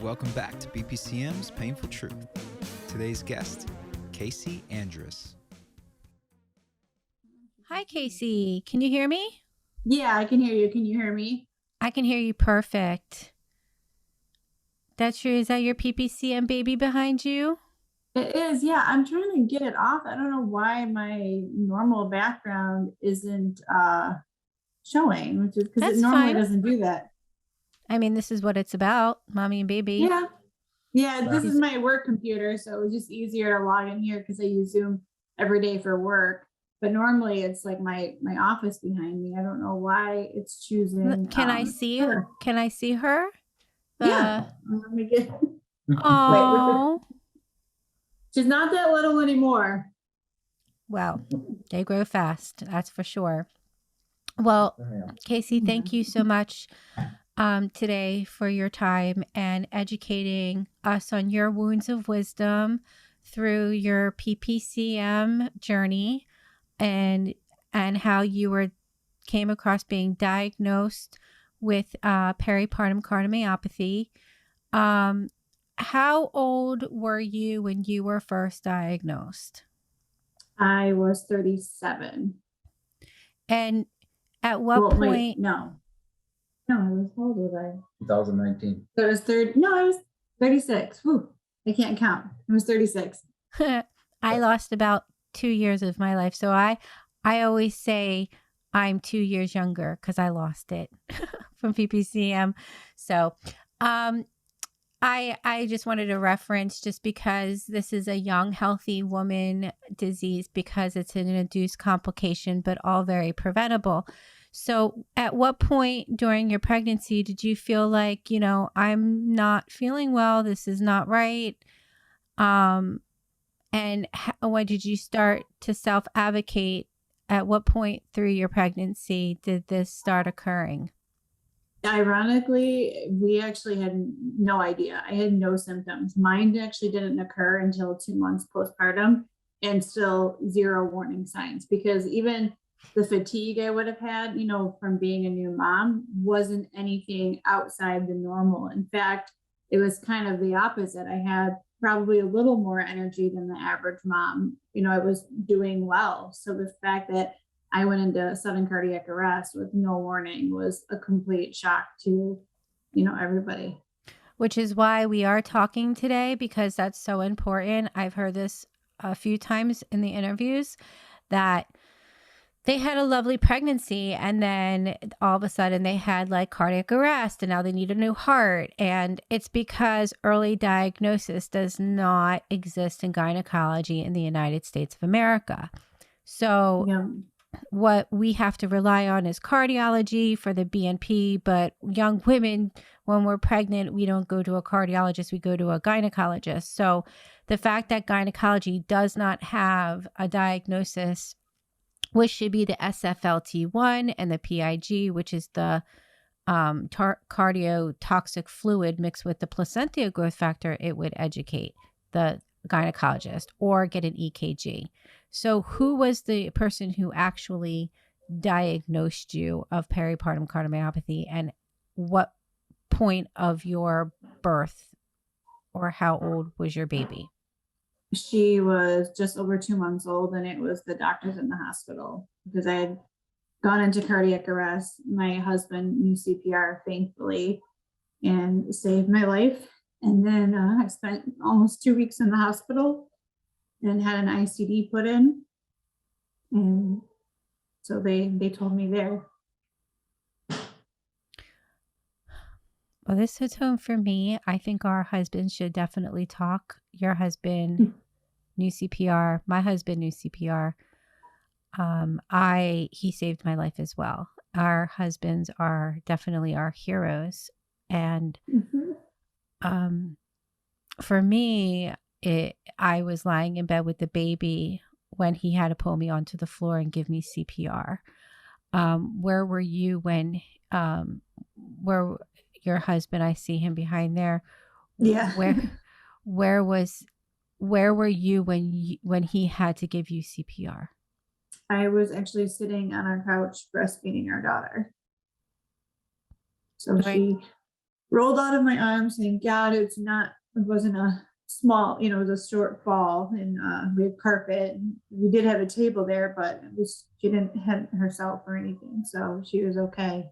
welcome back to PPCM's Painful Truth. Today's guest, Kasey Andrus. Hi, Kasey. Can you hear me? Yeah, I can hear you. Can you hear me? I can hear you perfect. That's true. Is that your PPCM baby behind you? It is. Yeah, I'm trying to get it off. I don't know why my normal background isn't showing, which is because it normally doesn't do that. I mean, this is what it's about, mommy and baby. Yeah. This is my work computer, so it was just easier to log in here because I use Zoom every day for work. But normally it's like my office behind me. I don't know why it's choosing. Can I see her? Can I see her? Yeah. Let me get. Oh. She's not that little anymore. Well, they grow fast. That's for sure. Well, Kasey, thank you so much today for your time and educating us on your wounds of wisdom through your PPCM journey and how you came across being diagnosed with peripartum cardiomyopathy. How old were you when you were first diagnosed? I was 37. And at what point? Wait, no, I was, how old was I? 2019. So it was I was 36. Whew, I can't count. I was 36. I lost about 2 years of my life. So I always say I'm 2 years younger because I lost it from PPCM. So I just wanted to reference, just because this is a young, healthy woman disease, because it's an induced complication, but all very preventable. So at what point during your pregnancy did you feel like, I'm not feeling well, this is not right? And when did you start to self-advocate? At what point through your pregnancy did this start occurring? Ironically, we actually had no idea. I had no symptoms. Mine actually didn't occur until 2 months postpartum, and still zero warning signs, because even the fatigue I would have had, from being a new mom, wasn't anything outside the normal. In fact, it was kind of the opposite. I had probably a little more energy than the average mom. I was doing well. So the fact that I went into sudden cardiac arrest with no warning was a complete shock to, everybody. Which is why we are talking today, because that's so important. I've heard this a few times in the interviews, that they had a lovely pregnancy and then all of a sudden they had like cardiac arrest and now they need a new heart. And it's because early diagnosis does not exist in gynecology in the United States of America. So what we have to rely on is cardiology for the BNP, but young women, when we're pregnant, we don't go to a cardiologist, we go to a gynecologist. So the fact that gynecology does not have a diagnosis, which should be the SFLT1 and the PIG, which is the cardiotoxic fluid mixed with the placental growth factor, it would educate the gynecologist or get an EKG. So who was the person who actually diagnosed you of peripartum cardiomyopathy, and what point of your birth, or how old was your baby? She was just over 2 months old, and it was the doctors in the hospital, because I had gone into cardiac arrest. My husband knew CPR, thankfully, and saved my life. And then I spent almost 2 weeks in the hospital and had an ICD put in. And so they told me there. Well, this hits home for me. I think our husbands should definitely talk. Your husband knew CPR. My husband knew CPR. He saved my life as well. Our husbands are definitely our heroes. And for me, I was lying in bed with the baby when he had to pull me onto the floor and give me CPR. Where were you when, where your husband, I see him behind there. Yeah. Where were you when he had to give you CPR? I was actually sitting on our couch breastfeeding our daughter. So rolled out of my arms, saying, God, it wasn't a small, it was a short fall, and we had carpet, and we did have a table there, but she didn't hit herself or anything, so she was okay.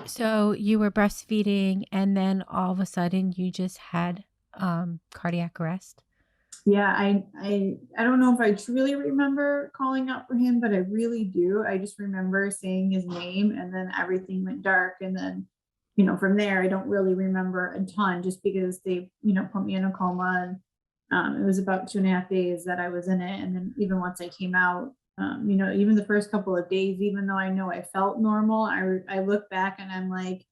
So you were breastfeeding, and then all of a sudden you just had cardiac arrest? Yeah, I don't know if I truly remember calling out for him, but I really do. I just remember saying his name, and then everything went dark, and then from there I don't really remember a ton, just because they put me in a coma, and it was about 2.5 days that I was in it, and then even once I came out, even the first couple of days, even though I know I felt normal, I look back and I'm like,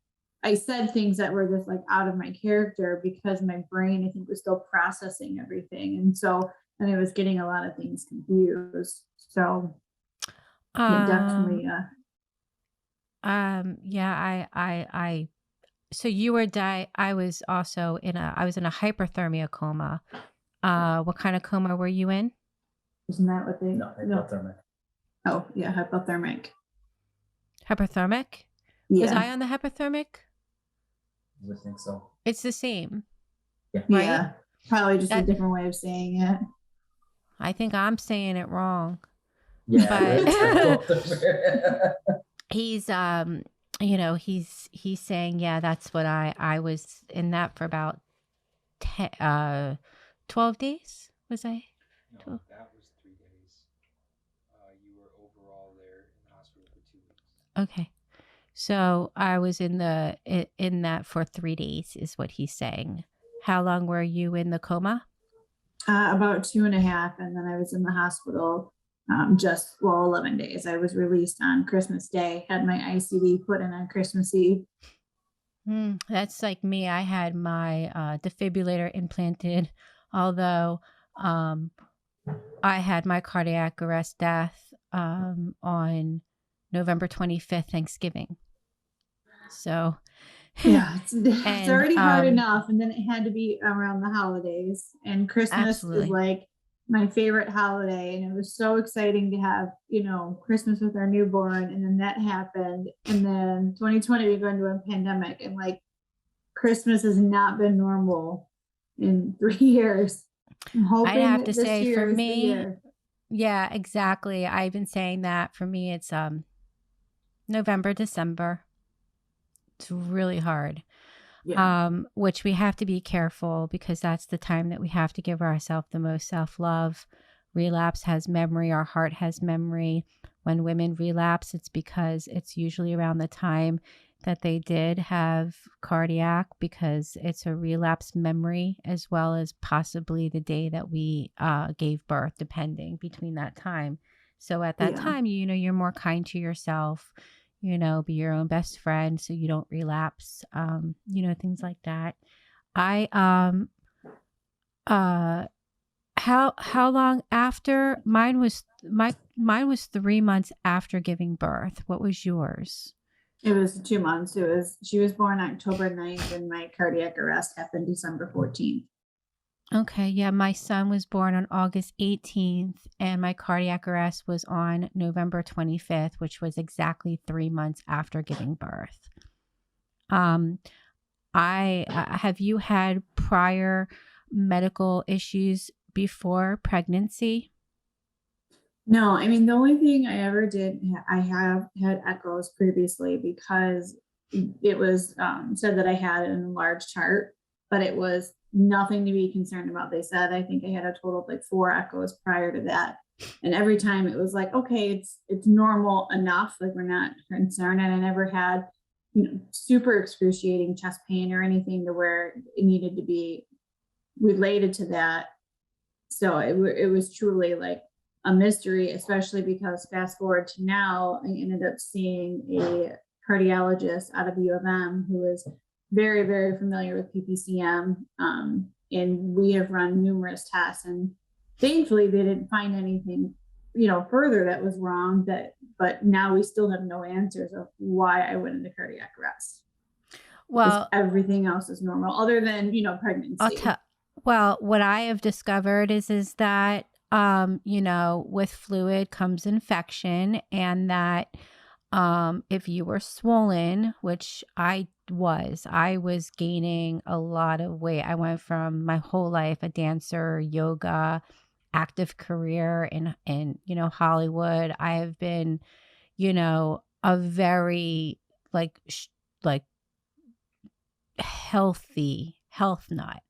I said things that were just like out of my character, because my brain, I think, was still processing everything. And I was getting a lot of things confused. So yeah, definitely. Yeah, so you were I was also in a hyperthermia coma. What kind of coma were you in? Isn't that what they? No, hypothermic. Oh yeah, hypothermic. Hyperthermic? Was Yeah, I on the hyperthermic? I would think so. It's the same. Yeah. Right? Yeah, probably just a different way of saying it. I think I'm saying it wrong. Yeah, But he's he's saying, yeah, that's what I was in that for about 12 days. Was I? No, that was 3 days. You were overall there in the hospital for 2 weeks. Okay. So I was in that for 3 days is what he's saying. How long were you in the coma? About 2.5, and then I was in the hospital 11 days. I was released on Christmas Day, had my ICD put in on Christmas Eve. That's like me. I had my defibrillator implanted, although I had my cardiac arrest death on November 25th, Thanksgiving. So yeah, it's already hard enough, and then it had to be around the holidays, and Christmas absolutely. is like my favorite holiday, and it was so exciting to have Christmas with our newborn, and then that happened, and then 2020 we go into a pandemic, and like Christmas has not been normal in 3 years. I'm hoping I'd have to this say year for is the me, year. yeah, exactly. I've been saying that for me. It's November, December. It's really hard. Yeah. Which we have to be careful, because that's the time that we have to give ourselves the most self-love. Relapse has memory. Our heart has memory. When women relapse, it's because it's usually around the time that they did have cardiac, because it's a relapse memory, as well as possibly the day that we gave birth, depending between that time. So at that time, you're more kind to yourself. Be your own best friend so you don't relapse, things like that. How long after? Mine was 3 months after giving birth. What was yours? It was 2 months. She was born October 9th, and my cardiac arrest happened December 14th. Okay, yeah, my son was born on August 18th, and my cardiac arrest was on November 25th, which was exactly 3 months after giving birth. Have you had prior medical issues before pregnancy? No, I mean, the only thing I ever did, I have had echoes previously, because it was said that I had an enlarged heart, but it was nothing to be concerned about. They said, I think I had a total of like 4 echoes prior to that. And every time it was like, okay, it's normal enough. Like, we're not concerned. And I never had, super excruciating chest pain or anything to where it needed to be related to that. So it was truly like a mystery, especially because fast forward to now, I ended up seeing a cardiologist out of U of M who is very, very familiar with PPCM. And we have run numerous tests, and thankfully they didn't find anything, further that was wrong, but now we still have no answers of why I went into cardiac arrest. Well, everything else is normal other than, pregnancy. Well, what I have discovered is that, with fluid comes infection, and that If you were swollen, which I was gaining a lot of weight. I went from my whole life a dancer, yoga, active career in Hollywood. I have been, a very like healthy health nut,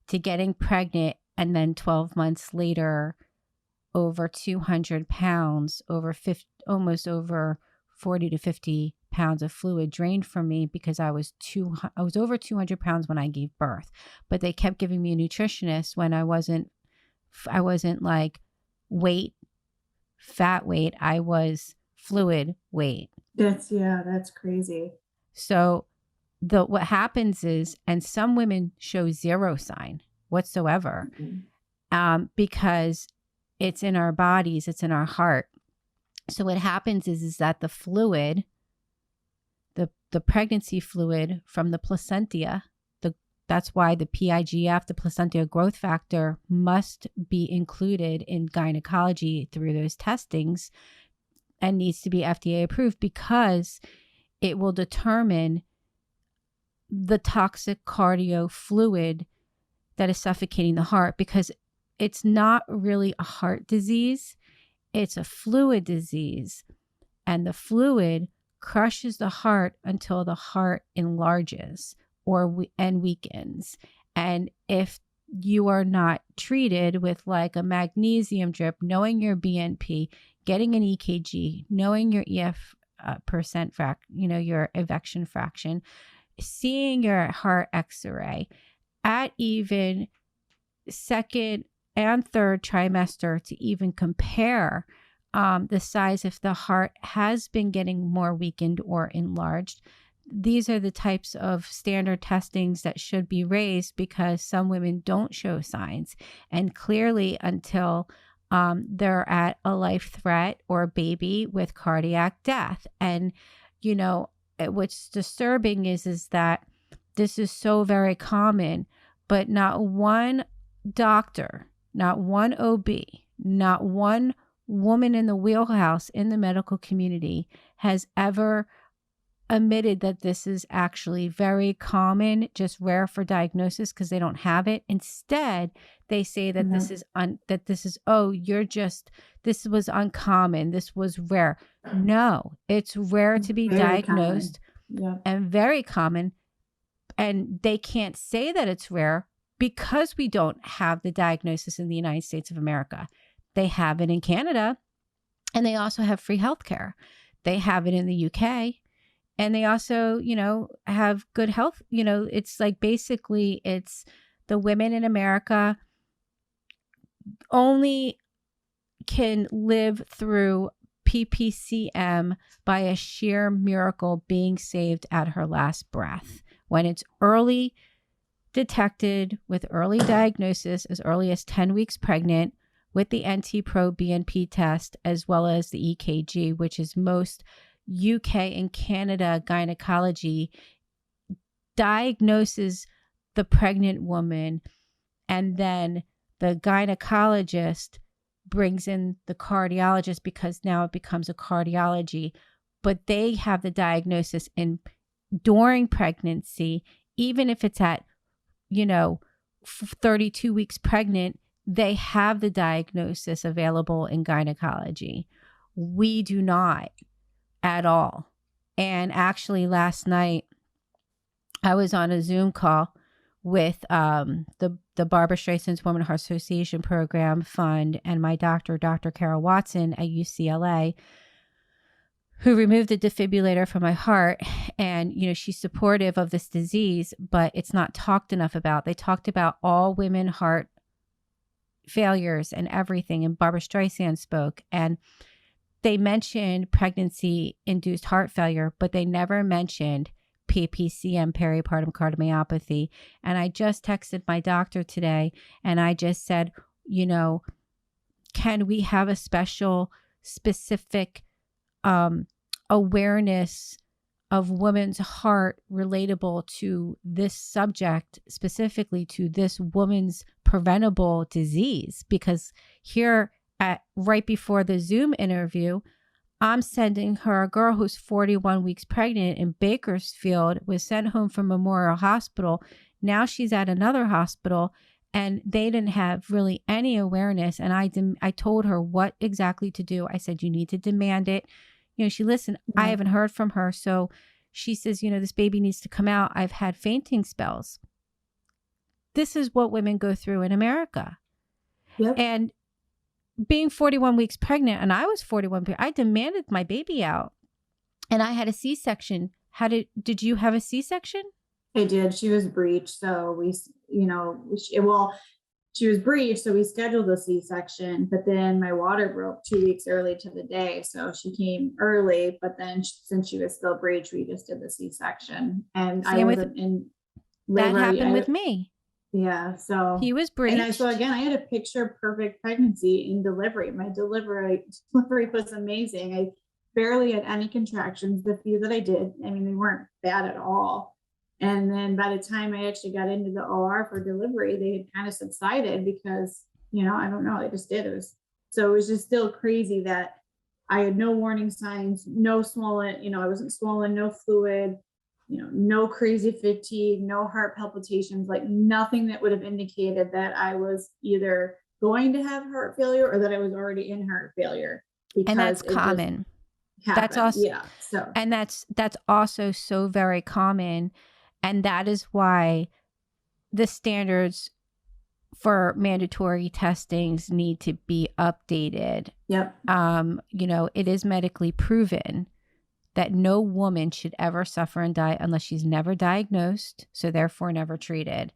to getting pregnant and then 12 months later over 200 pounds, almost over 40 to 50 pounds of fluid drained from me, because I was over 200 pounds when I gave birth, but they kept giving me a nutritionist when I wasn't like fat weight. I was fluid weight. That's crazy. So what happens is, and some women show zero sign whatsoever, because it's in our bodies, it's in our heart. So what happens is that the fluid, the pregnancy fluid from the placenta, that's why the PIGF, the placental growth factor, must be included in gynecology through those testings and needs to be FDA approved, because it will determine the toxic cardio fluid that is suffocating the heart, because it's not really a heart disease. It's a fluid disease, and the fluid crushes the heart until the heart enlarges and weakens. And if you are not treated with like a magnesium drip, knowing your BNP, getting an EKG, knowing your EF your ejection fraction, seeing your heart X-ray at even second and third trimester to even compare the size if the heart has been getting more weakened or enlarged. These are the types of standard testings that should be raised, because some women don't show signs. And clearly, until they're at a life threat or a baby with cardiac death. And, what's disturbing is that this is so very common, but not one doctor, not one OB, not one woman in the wheelhouse in the medical community has ever admitted that this is actually very common, just rare for diagnosis because they don't have it. Instead, they say that this was uncommon, this was rare. No, it's rare to be Very diagnosed and very common. And they can't say that it's rare because we don't have the diagnosis in the United States of America. They have it in Canada, and they also have free healthcare. They have it in the UK. And they also, have good health. It's like basically it's the women in America only can live through PPCM by a sheer miracle, being saved at her last breath. When it's early detected with early diagnosis, as early as 10 weeks pregnant, with the NT-proBNP test, as well as the EKG, which is most UK and Canada gynecology diagnoses the pregnant woman, and then the gynecologist brings in the cardiologist, because now it becomes a cardiology, but they have the diagnosis during pregnancy. Even if it's at 32 weeks pregnant, they have the diagnosis available in gynecology. We do not at all. And actually last night I was on a Zoom call with the Barbara Streisand's Women Heart Association Program Fund and my doctor, Dr. Carol Watson at UCLA, who removed the defibrillator from my heart. And, she's supportive of this disease, but it's not talked enough about. They talked about all women heart failures and everything, and Barbara Streisand spoke, and they mentioned pregnancy-induced heart failure, but they never mentioned PPCM, peripartum cardiomyopathy. And I just texted my doctor today, and I just said, can we have a specific awareness of women's heart relatable to this subject, specifically to this woman's preventable disease? Because here right before the Zoom interview, I'm sending her, a girl who's 41 weeks pregnant in Bakersfield, was sent home from Memorial Hospital. Now she's at another hospital, and they didn't have really any awareness. And I told her what exactly to do. I said, you need to demand it. She listened. I haven't heard from her. So she says, this baby needs to come out. I've had fainting spells. This is what women go through in America. Yep. And being 41 weeks pregnant, and I was 41, I demanded my baby out, and I had a C-section. Did you have a C-section? I did. She was breech. So she was breech. So we scheduled a C-section, but then my water broke 2 weeks early to the day. So she came early, but then since she was still breech, we just did the C-section, and I wasn't in labor. That happened with me. Yeah. So he was breached. I had a picture perfect pregnancy in delivery. My delivery was amazing. I barely had any contractions. The few that I did, they weren't bad at all. And then by the time I actually got into the OR for delivery, they had kind of subsided because, I don't know, I just did. It was just still crazy that I had no warning signs, no swollen, I wasn't swollen, no fluid, no crazy fatigue, no heart palpitations, like nothing that would have indicated that I was either going to have heart failure or that I was already in heart failure. And that's common. That's also, yeah. So, and that's also so very common. And that is why the standards for mandatory testings need to be updated. Yep. It is medically proven that no woman should ever suffer and die unless she's never diagnosed, so therefore never treated.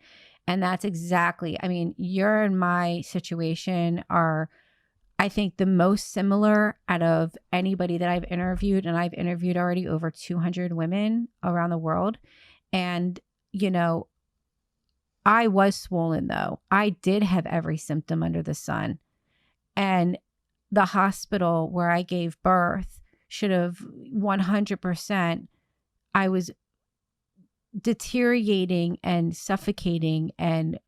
And that's exactly, you're in my situation are, I think, the most similar out of anybody that I've interviewed. And I've interviewed already over 200 women around the world. And, I was swollen though. I did have every symptom under the sun. And the hospital where I gave birth should have 100%. I was deteriorating and suffocating and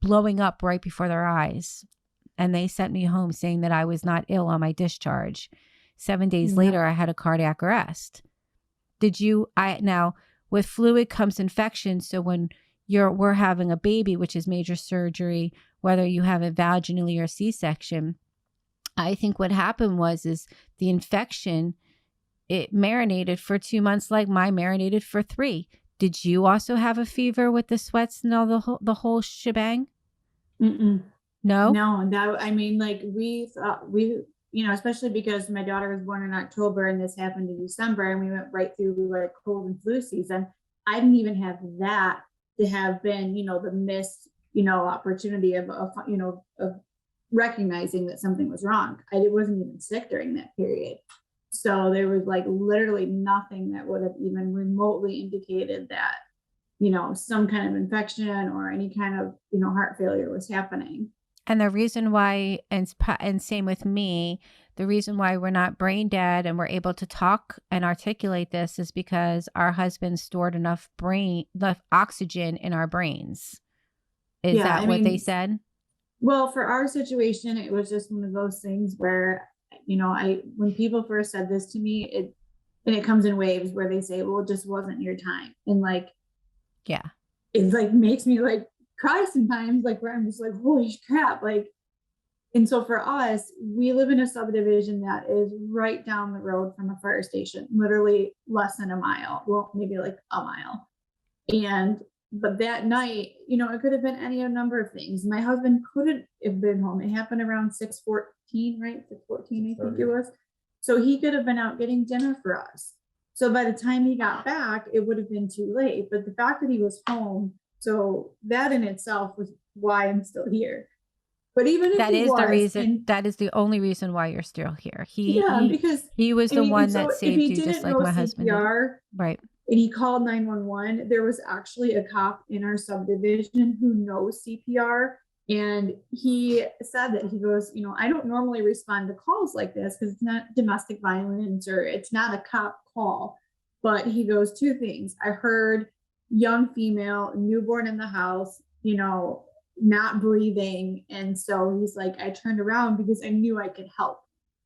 blowing up right before their eyes. And they sent me home saying that I was not ill on my discharge. 7 days later, I had a cardiac arrest. Now with fluid comes infection. So when we're having a baby, which is major surgery, whether you have it vaginally or C-section, I think what happened is the infection, it marinated for 2 months like mine marinated for 3. Did you also have a fever with the sweats and all the whole shebang? Mm-mm. No? No, we thought especially because my daughter was born in October and this happened in December and we went right through cold and flu season. I didn't even have that to have been, the missed, opportunity of recognizing that something was wrong. I wasn't even sick during that period. So there was literally nothing that would have even remotely indicated that, some kind of infection or any kind of, heart failure was happening. And the reason why, and same with me, the reason why we're not brain dead and we're able to talk and articulate this is because our husbands stored enough oxygen in our brains. Is that what they said? Well, for our situation, it was just one of those things where, when people first said this to me, it comes in waves where they say, well, it just wasn't your time. And it makes me cry sometimes, where I'm just holy crap. And so for us, we live in a subdivision that is right down the road from a fire station, literally less than a mile. Well, maybe a mile. But that night, it could have been any number of things. My husband couldn't have been home. It happened around 6:14, right? 6:14, I think it was. So he could have been out getting dinner for us. So by the time he got back, it would have been too late. But the fact that he was home, so that in itself was why I'm still here. But even if that is the only reason why you're still here. Because he was the one that saved you, just like my husband did. Right. And he called 911. There was actually a cop in our subdivision who knows CPR. And he said that he goes, I don't normally respond to calls like this because it's not domestic violence or it's not a cop call. But he goes, 2 things. I heard young female, newborn in the house, not breathing. And so he's like, I turned around because I knew I could help.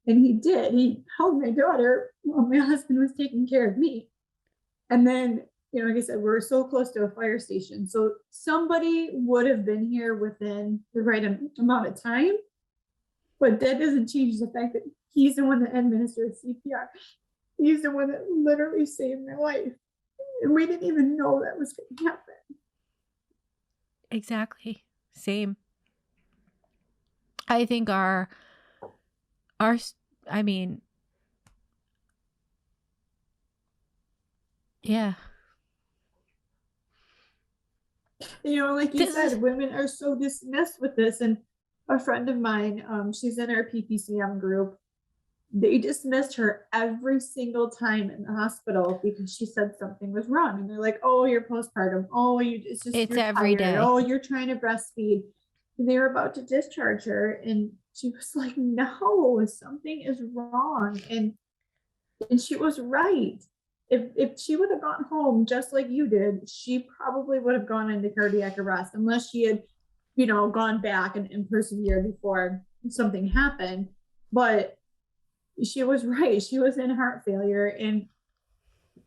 And he did. He held my daughter while my husband was taking care of me. And then, like I said, we're so close to a fire station. So somebody would have been here within the right amount of time. But that doesn't change the fact that he's the one that administered CPR. He's the one that literally saved my life. And we didn't even know that was going to happen. Exactly. Same. I think I mean, yeah. Like you said, women are so dismissed with this. And a friend of mine, she's in our PPCM group. They dismissed her every single time in the hospital because she said something was wrong. And they're like, oh, you're postpartum. Oh, it's every day. Oh, you're trying to breastfeed. And they were about to discharge her. And she was like, no, something is wrong. And she was right. If she would have gone home just like you did, she probably would have gone into cardiac arrest unless she had, gone back and persevered before something happened. But she was right. She was in heart failure, and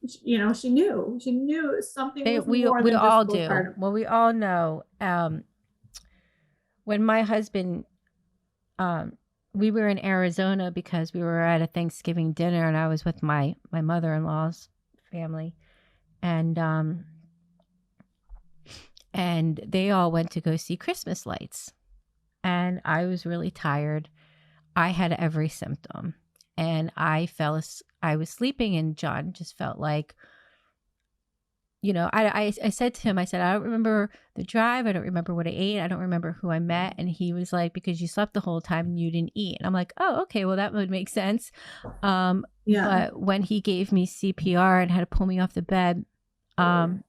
she knew something was more we than all just do. postpartum. Well, we all know. When my husband, we were in Arizona because we were at a Thanksgiving dinner, and I was with my mother-in-law's family, and they all went to go see Christmas lights, and I was really tired. I had every symptom, and I was sleeping, and John just felt like, I said to him, I said, I don't remember the drive. I don't remember what I ate. I don't remember who I met. And he was like, because you slept the whole time and you didn't eat. And I'm like, oh, okay, well, that would make sense. But when he gave me CPR and had to pull me off the bed, the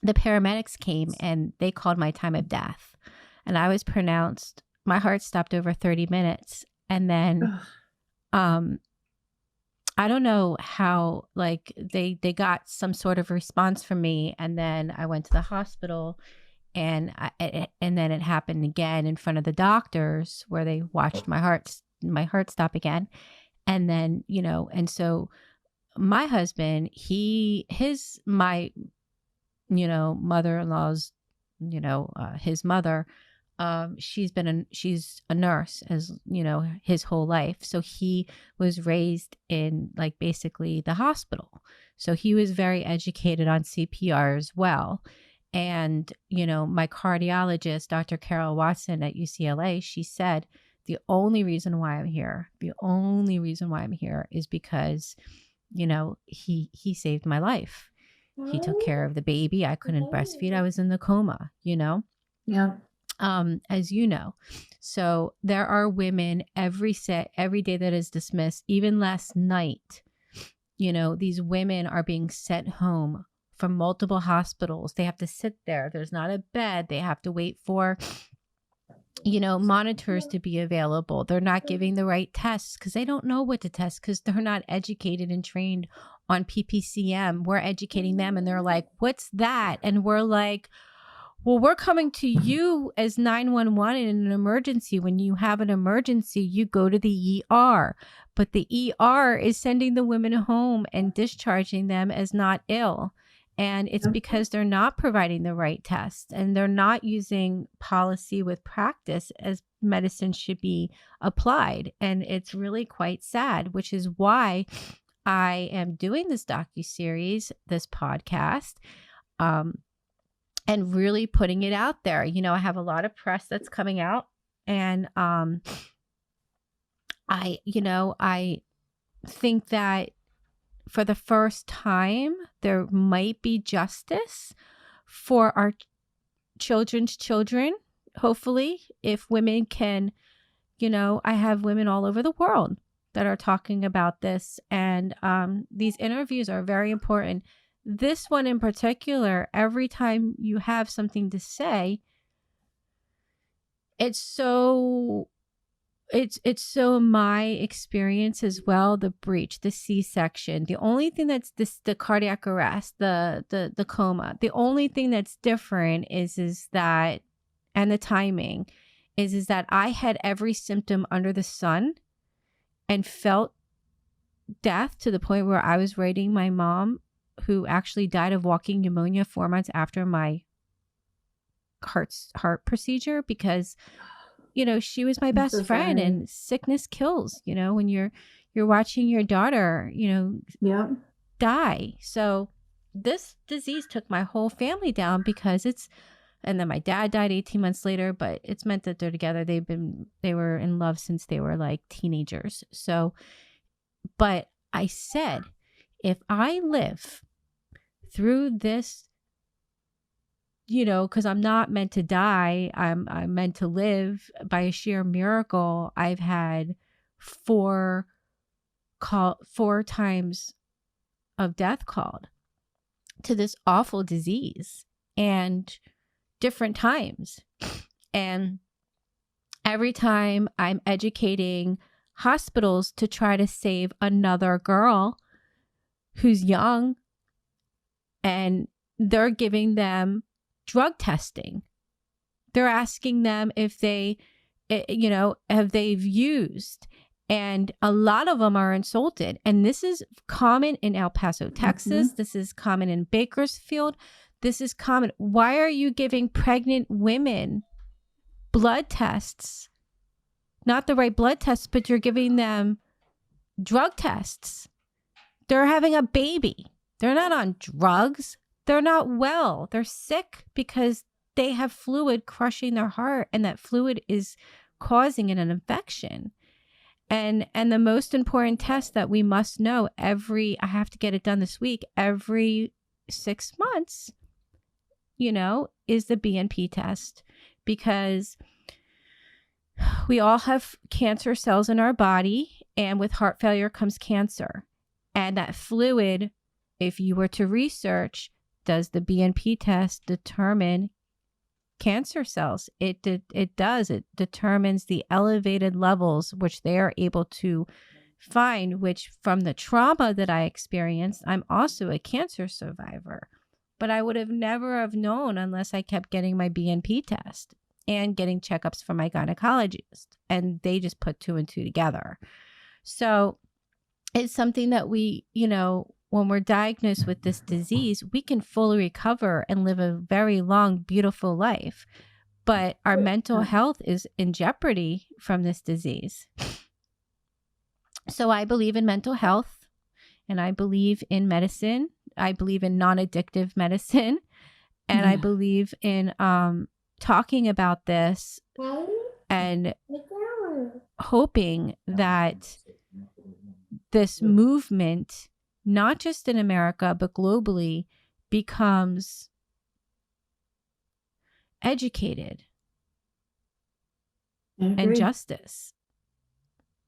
paramedics came and they called my time of death. And I was pronounced, my heart stopped over 30 minutes. And then, I don't know how, like, they got some sort of response from me, and then I went to the hospital, and then it happened again in front of the doctors where they watched my heart stop again, and then and so my husband, my mother-in-law's his mother. She's a nurse as his whole life. So he was raised in basically the hospital. So he was very educated on CPR as well. And, my cardiologist, Dr. Carol Watson at UCLA, she said, the only reason why I'm here is because, he saved my life. He took care of the baby. I couldn't breastfeed. I was in the coma, Yeah. As you know. So there are women every day that is dismissed. Even last night, these women are being sent home from multiple hospitals. They have to sit there. There's not a bed. They have to wait for, monitors to be available. They're not giving the right tests because they don't know what to test because they're not educated and trained on PPCM. We're educating them and they're like, what's that? And we're like, well, we're coming to you as 911 in an emergency. When you have an emergency, you go to the ER. But the ER is sending the women home and discharging them as not ill. And it's because they're not providing the right tests and they're not using policy with practice as medicine should be applied. And it's really quite sad, which is why I am doing this docuseries, this podcast, and really putting it out there. I have a lot of press that's coming out, and I think that for the first time there might be justice for our children's children. Hopefully, if women can, I have women all over the world that are talking about this, and these interviews are very important. This one in particular, every time you have something to say, it's so my experience as well, the breech, the C-section, the only thing that's the cardiac arrest, the coma, the only thing that's different is that, and the timing, is that I had every symptom under the sun and felt death to the point where I was writing my mom, who actually died of walking pneumonia 4 months after my heart procedure, because, you know, she was my best friend, and sickness kills, you know, when you're watching your daughter, you know, die. So this disease took my whole family down because and then my dad died 18 months later, but it's meant that they're together. They were in love since they were like teenagers. So, but I said, if I live through this, you know, because I'm not meant to die, I'm meant to live by a sheer miracle. I've had 4 times of death called to this awful disease, and different times. And every time I'm educating hospitals to try to save another girl who's young, and they're giving them drug testing. They're asking them if they, you know, have they've used. And a lot of them are insulted. And this is common in El Paso, Texas. This is common in Bakersfield. This is common. Why are you giving pregnant women blood tests? Not the right blood tests, but you're giving them drug tests. They're having a baby. They're not on drugs. They're not well. They're sick because they have fluid crushing their heart, and that fluid is causing an infection. And the most important test that we must know I have to get it done this week, every 6 months, you know, is the BNP test, because we all have cancer cells in our body, and with heart failure comes cancer. And that fluid, if you were to research, does the BNP test determine cancer cells? It does. It determines the elevated levels, which they are able to find, which from the trauma that I experienced, I'm also a cancer survivor. But I would have never have known unless I kept getting my BNP test and getting checkups from my gynecologist. And they just put 2 and 2 together. So it's something that we, you know, when we're diagnosed with this disease, we can fully recover and live a very long, beautiful life. But our mental health is in jeopardy from this disease. So I believe in mental health, and I believe in medicine. I believe in non-addictive medicine. And I believe in talking about this and hoping that this movement, not just in America, but globally, becomes educated and justice.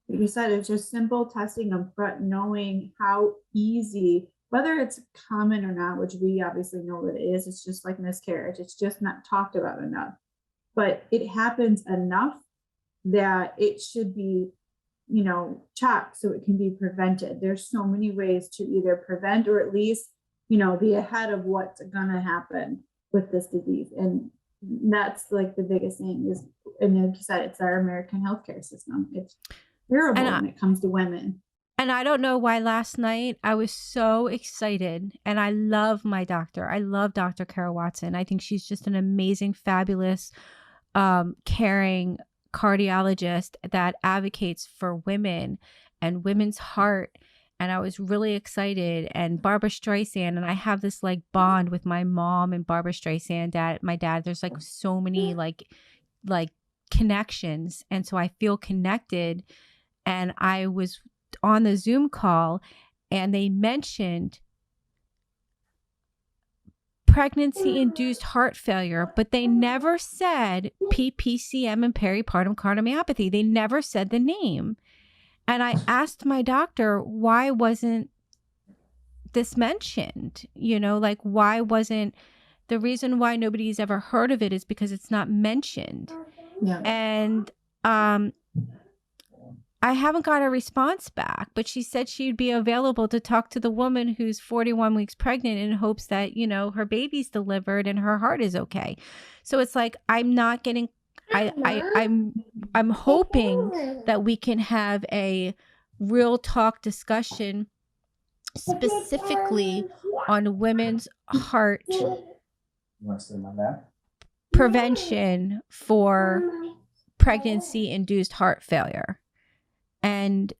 Like you said, it's just simple testing up front, knowing how easy, whether it's common or not, which we obviously know that it is. It's just like miscarriage. It's just not talked about enough. But it happens enough that it should be, you know, checked so it can be prevented. There's so many ways to either prevent or at least, you know, be ahead of what's gonna happen with this disease. And that's like the biggest thing is, and like you said, it's our American healthcare system. It's terrible when it comes to women. And I don't know why last night I was so excited, and I love my doctor. I love Dr. Carol Watson. I think she's just an amazing, fabulous, caring cardiologist that advocates for women and women's heart. And I was really excited. And Barbara Streisand, and I have this like bond with my mom and Barbara Streisand, my dad. There's like so many like connections. And so I feel connected. And I was on the Zoom call, and they mentioned pregnancy-induced heart failure, but they never said PPCM and peripartum cardiomyopathy. They never said the name. And I asked my doctor, why wasn't this mentioned? You know, like, why wasn't the reason why nobody's ever heard of it is because it's not mentioned. Yeah. And I haven't got a response back, but she said she'd be available to talk to the woman who's 41 weeks pregnant in hopes that, you know, her baby's delivered and her heart is okay. So it's like, I'm not getting I'm hoping that we can have a real talk discussion specifically on women's heart You want to sit in my lap? prevention for pregnancy-induced heart failure. And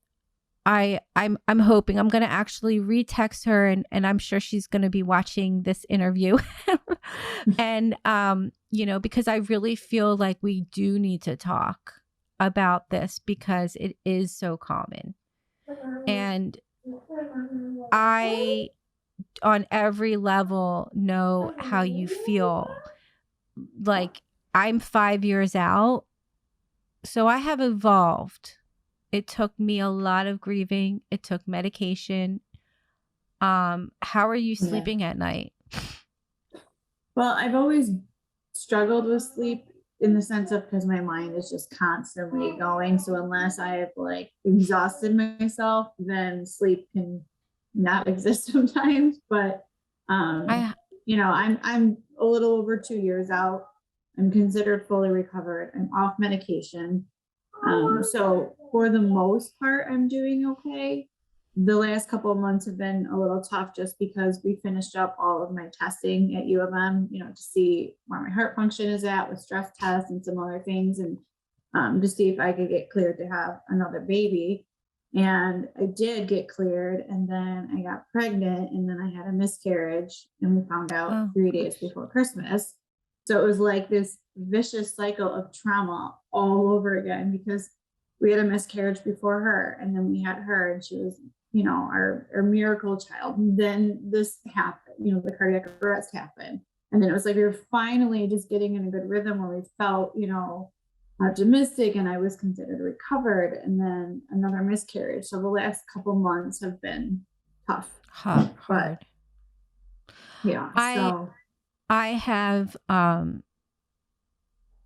I'm hoping I'm going to actually retext her, and I'm sure she's going to be watching this interview. And because I really feel like we do need to talk about this because it is so common. And I, on every level, know how you feel. Like, I'm 5 years out, so I have evolved. It took me a lot of grieving. It took medication. How are you sleeping at night? Well, I've always struggled with sleep in the sense of, because my mind is just constantly going. So unless I have like exhausted myself, then sleep can not exist sometimes. But I'm a little over 2 years out. I'm considered fully recovered. I'm off medication. So for the most part, I'm doing okay. The last couple of months have been a little tough just because we finished up all of my testing at U of M, to see where my heart function is at with stress tests and some other things, and to see if I could get cleared to have another baby. And I did get cleared, and then I got pregnant, and then I had a miscarriage, and we found out 3 days before Christmas. So it was like this vicious cycle of trauma all over again, because we had a miscarriage before her, and then we had her, and she was, our miracle child. And then this happened, the cardiac arrest happened. And then it was like we were finally just getting in a good rhythm where we felt, optimistic, and I was considered recovered. And then another miscarriage. So the last couple months have been tough. Hard. But, yeah. I have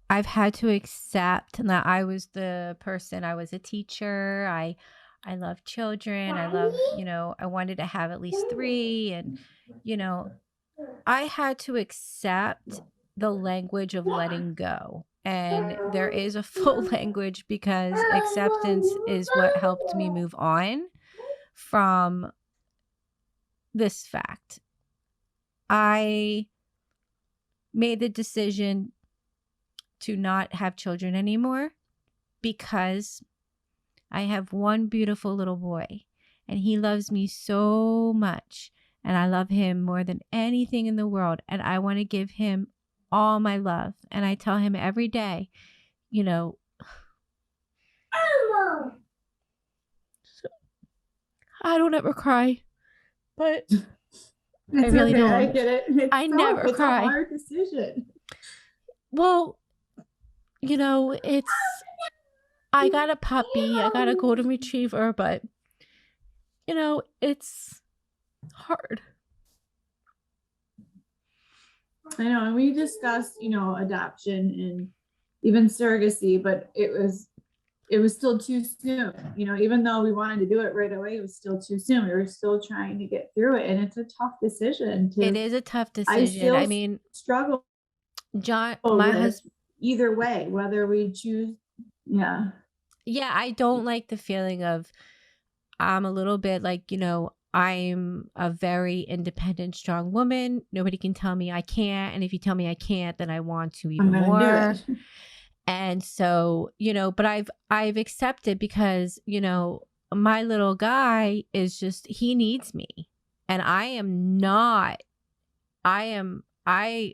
I've had to accept that I was the person. I was a teacher. I love children. I love, I wanted to have at least 3. And, I had to accept the language of letting go. And there is a full language, because acceptance is what helped me move on from this fact. I made the decision to not have children anymore because I have one beautiful little boy, and he loves me so much, and I love him more than anything in the world, and I want to give him all my love. And I tell him every day, I don't ever cry, but I really don't. I get it. I never cry. It's a hard decision. Well, I got a puppy, I got a golden retriever, but it's hard. I know, and we discussed, adoption and even surrogacy, but it was still too soon. Even though we wanted to do it right away, it was still too soon. We were still trying to get through it, and it's a tough decision. It is a tough decision. I mean, struggle. John, my husband. Either way, whether we choose, yeah, I don't like the feeling of I'm a little bit like, I'm a very independent, strong woman. Nobody can tell me I can't. And if you tell me I can't, then I want to even more. And so, but I've accepted because, my little guy is just, he needs me. And I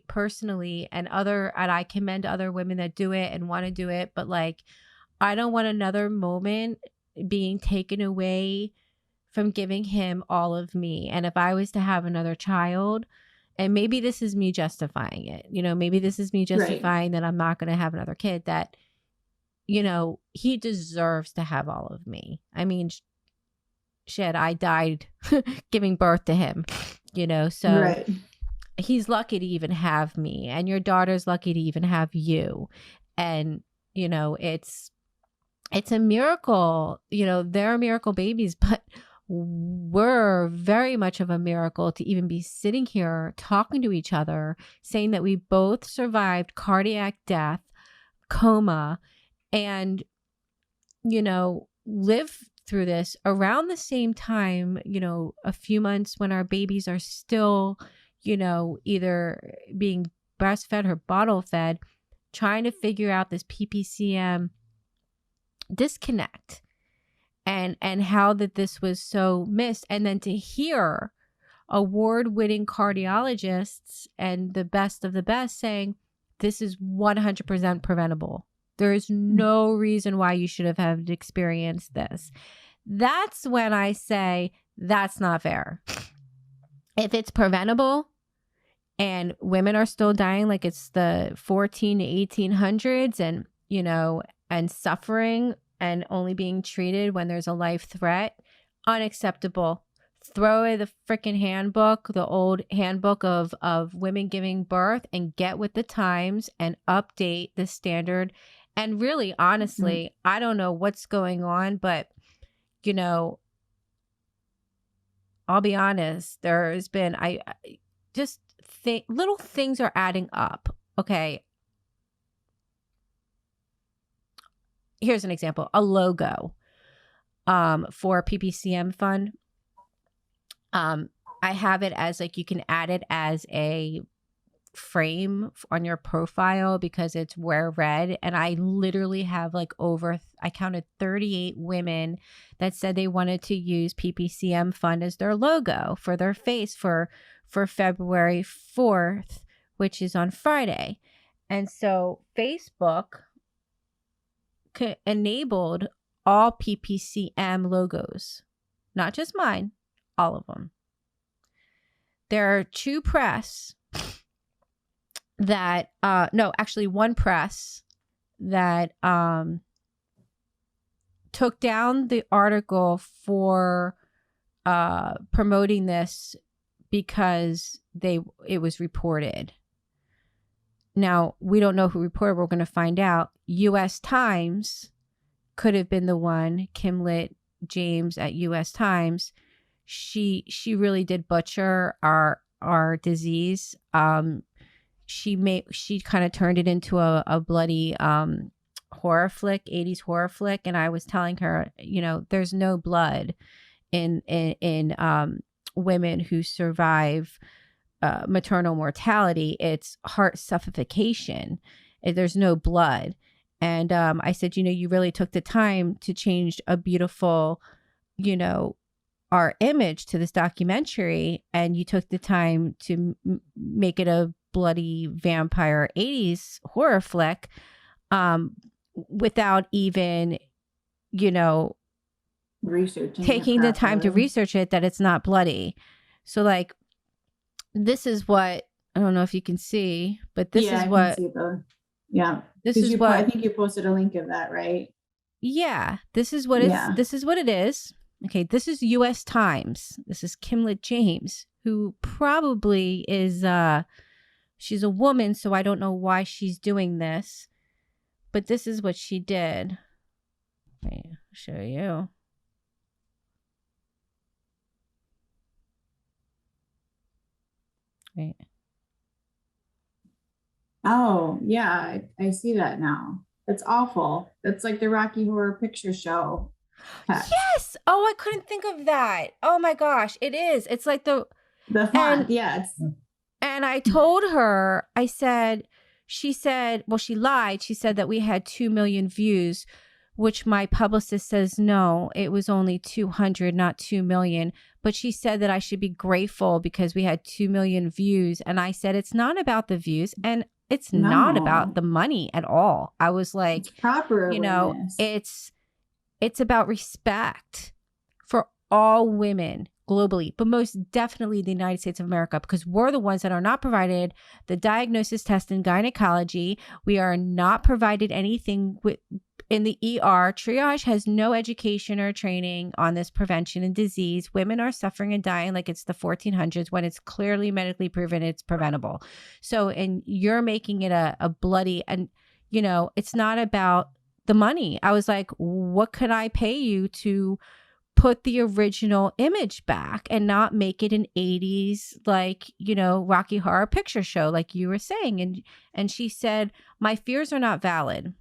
personally and I commend other women that do it and want to do it, but like, I don't want another moment being taken away from giving him all of me. And if I was to have another child, and maybe this is me justifying it, maybe this is me justifying that I'm not going to have another kid, that, he deserves to have all of me. I mean, shit, I died giving birth to him, so right. He's lucky to even have me, and your daughter's lucky to even have you. And, it's a miracle, they're miracle babies, but we're very much of a miracle to even be sitting here talking to each other, saying that we both survived cardiac death, coma and, live through this around the same time, a few months when our babies are still, either being breastfed or bottle fed, trying to figure out this PPCM disconnect and how that this was so missed. And then to hear award-winning cardiologists and the best of the best saying this is 100% preventable. There is no reason why you should have experienced this. That's when I say that's not fair. If it's preventable and women are still dying like it's the 14 to 1800s and, and suffering and only being treated when there's a life threat, unacceptable. Throw away the freaking handbook, the old handbook of women giving birth, and get with the times and update the standard. And really, honestly, I don't know what's going on, but, I'll be honest, there's been, little things are adding up. Okay. Here's an example, a logo for PPCM Fund. I have it as you can add it as a frame on your profile because it's wear red. And I literally have I counted 38 women that said they wanted to use PPCM Fund as their logo for their face for February 4th, which is on Friday. And so Facebook enabled all PPCM logos, not just mine, all of them. There are two press that, one press that took down the article for promoting this because it was reported. Now, we don't know who reported. We're going to find out. U.S. Times could have been the one, Kimlet James at U.S. Times. She really did butcher our disease. She kind of turned it into a bloody horror flick, 80s horror flick. And I was telling her, there's no blood in women who survive maternal mortality. It's heart suffocation. There's no blood. And I said, you really took the time to change a beautiful, our image to this documentary, and you took the time to make it a bloody vampire 80s horror flick without even, taking the time to research it, that it's not bloody. So this is what, I don't know if you can see, but this is what, this is what, I think you posted a link of that, right? Yeah, this is what this is what it is. Okay, this is U.S. Times. This is Kimlet James, who probably is, she's a woman, so I don't know why she's doing this. But this is what she did. Wait, I'll show you. Wait. Oh, yeah, I see that now. It's awful. It's like the Rocky Horror Picture Show. Yes. Oh, I couldn't think of that. Oh my gosh, it is. It's like the font. Yeah. And I told her, she said, well, she lied. She said that we had 2 million views, which my publicist says, no, it was only 200, not 2 million. But she said that I should be grateful because we had 2 million views. And I said, it's not about the views. And it's not about the money at all. I was like, it's proper awareness. It's about respect for all women globally, but most definitely the United States of America, because we're the ones that are not provided the diagnosis test in gynecology. We are not provided anything in the ER. Triage has no education or training on this prevention and disease. Women are suffering and dying like it's the 1400s when it's clearly medically proven it's preventable. So, and you're making it a bloody, and it's not about the money. I was like, what could I pay you to put the original image back and not make it an 80s, Rocky Horror Picture Show, like you were saying? And she said, my fears are not valid.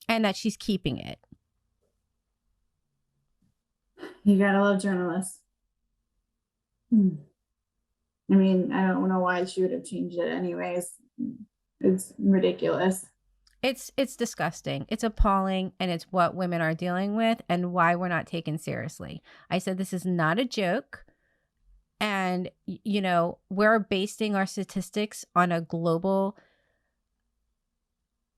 and that she's keeping it. You gotta love journalists. I mean, I don't know why she would have changed it anyways. It's ridiculous. It's disgusting. It's appalling, and it's what women are dealing with and why we're not taken seriously. I said this is not a joke. And, you know, we're basing our statistics on a global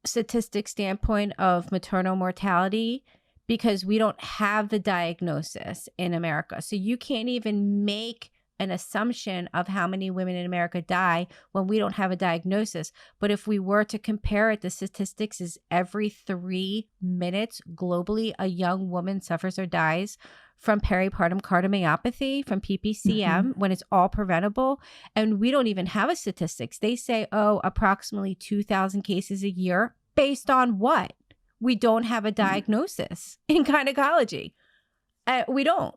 statistic standpoint of maternal mortality because we don't have the diagnosis in America. So you can't even make an assumption of how many women in America die when we don't have a diagnosis. But if we were to compare it, the statistics is every 3 minutes globally, a young woman suffers or dies from peripartum cardiomyopathy, from PPCM, when it's all preventable. And we don't even have a statistics. They say, oh, approximately 2,000 cases a year. Based on what? We don't have a diagnosis in gynecology. We don't.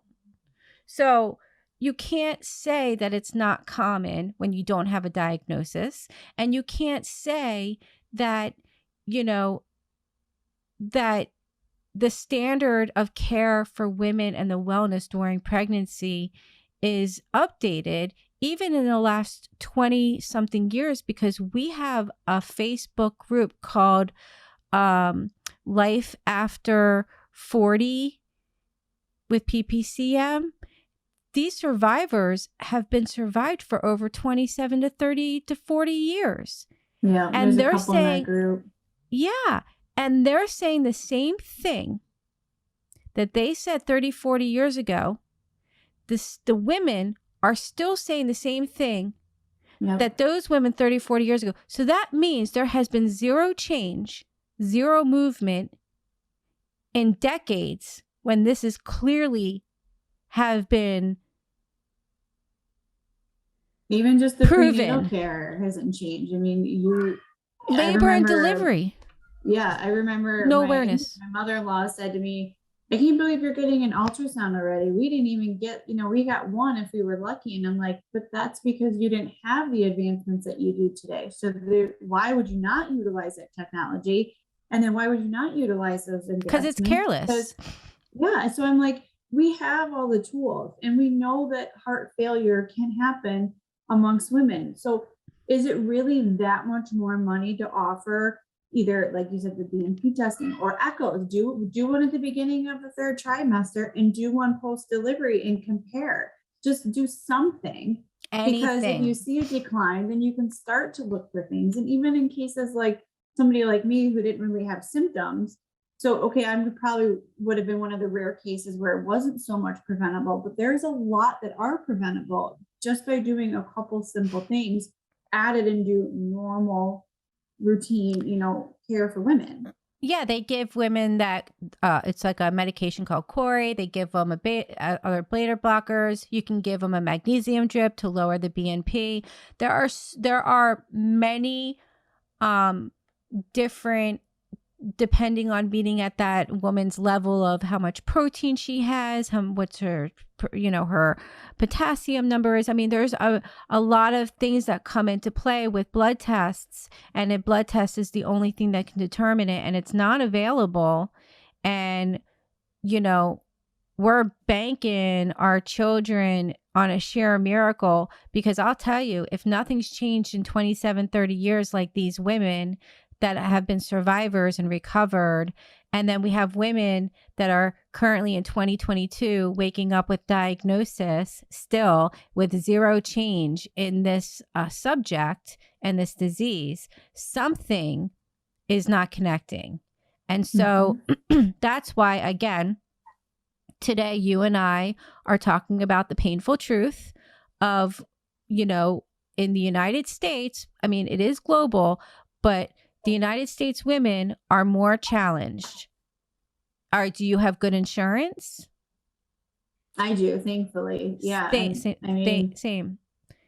So you can't say that it's not common when you don't have a diagnosis. And you can't say that, you know, that the standard of care for women and the wellness during pregnancy is updated even in the last 20 something years, because we have a Facebook group called Life After 40 with PPCM. These survivors have been survived for over 27 to 30 to 40 years. Yeah. And they're in that saying, group. yeah. And they're saying the same thing that they said 30, 40 years ago. The women are still saying the same thing that those women 30, 40 years ago. So that means there has been zero change, zero movement in decades when this is clearly have been even just the proven. Prenatal care hasn't changed. I mean, labor and delivery. Yeah, I remember no awareness. My mother-in-law said to me, I can't believe you're getting an ultrasound already. We didn't even get, we got one if we were lucky. And I'm like, but that's because you didn't have the advancements that you do today. So why would you not utilize that technology? And then why would you not utilize those advancements? Because it's careless. Yeah. So I'm like, we have all the tools and we know that heart failure can happen amongst women. So is it really that much more money to offer either, like you said, the BNP testing or echoes? Do one at the beginning of the 3rd trimester and do one post-delivery and compare. Just do something. Anything. Because if you see a decline, then you can start to look for things. And even in cases like somebody like me who didn't really have symptoms, so, okay, I probably would have been one of the rare cases where it wasn't so much preventable, but there's a lot that are preventable just by doing a couple simple things added into normal routine, care for women. Yeah, they give women that it's like a medication called Cori. They give them other beta blockers. You can give them a magnesium drip to lower the BNP. There are many different, depending on being at that woman's level of how much protein she has, what's her, her potassium number is. I mean, there's a lot of things that come into play with blood tests, and a blood test is the only thing that can determine it, and it's not available. And, we're banking our children on a sheer miracle, because I'll tell you, if nothing's changed in 27, 30 years, like these women that have been survivors and recovered. And then we have women that are currently in 2022 waking up with diagnosis still with zero change in this subject and this disease. Something is not connecting. And so that's why, again, today you and I are talking about the painful truth of, in the United States, I mean, it is global, but the United States women are more challenged. All right, do you have good insurance? I do, thankfully. Yeah. Same.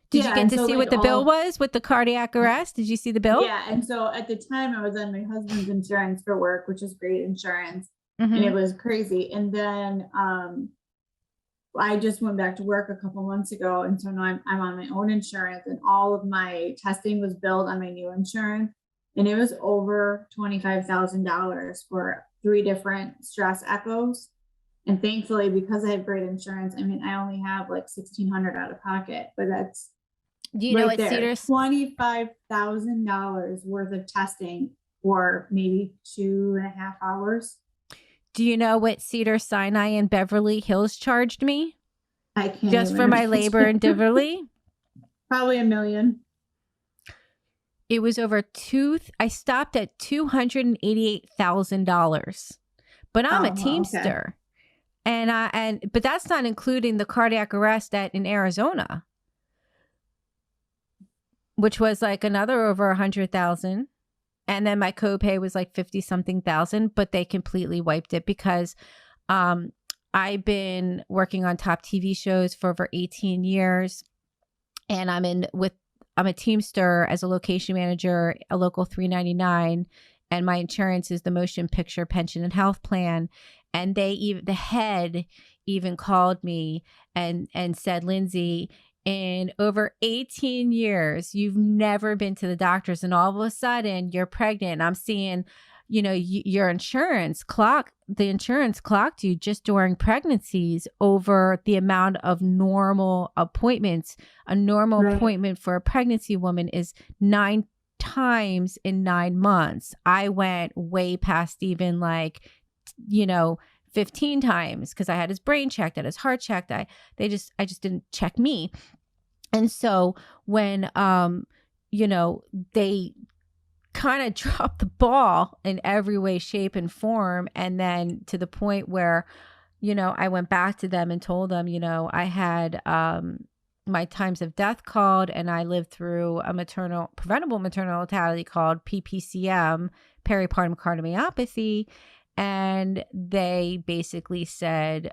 Did you get to see what the bill was with the cardiac arrest? Did you see the bill? Yeah. And so at the time I was on my husband's insurance for work, which is great insurance. And it was crazy. And then I just went back to work a couple months ago. And so now I'm on my own insurance, and all of my testing was billed on my new insurance. and it was over $25,000 for 3 different stress echoes. And thankfully, because I have great insurance, I mean, I only have like $1,600 out of pocket, but that's Do you know right what there. Cedars? $25,000 worth of testing for maybe 2.5 hours. Do you know what Cedars-Sinai in Beverly Hills charged me I can't just even for my imagine. labor in Beverly? Probably $1 million. It was over I stopped at $288,000. But I'm Oh, a wow, Teamster. But that's not including the cardiac arrest in Arizona, which was like another over 100,000. And then my copay was like 50 something thousand, but they completely wiped it because I've been working on top TV shows for over 18 years. And I'm a Teamster as a location manager, a local 399, and my insurance is the Motion Picture Pension and Health Plan. And the head even called me and said, Lindsay, in over 18 years, you've never been to the doctors, and all of a sudden you're pregnant. And I'm seeing, your insurance clocked you just during pregnancies over the amount of normal appointments. A normal appointment for a pregnancy woman is 9 times in 9 months. I went way past even 15 times because I had his brain checked, I had his heart checked. I just didn't check me. And so when, they kind of dropped the ball in every way, shape, and form. And then to the point where, I went back to them and told them, I had my times of death called, and I lived through a preventable maternal mortality called PPCM, peripartum cardiomyopathy. And they basically said,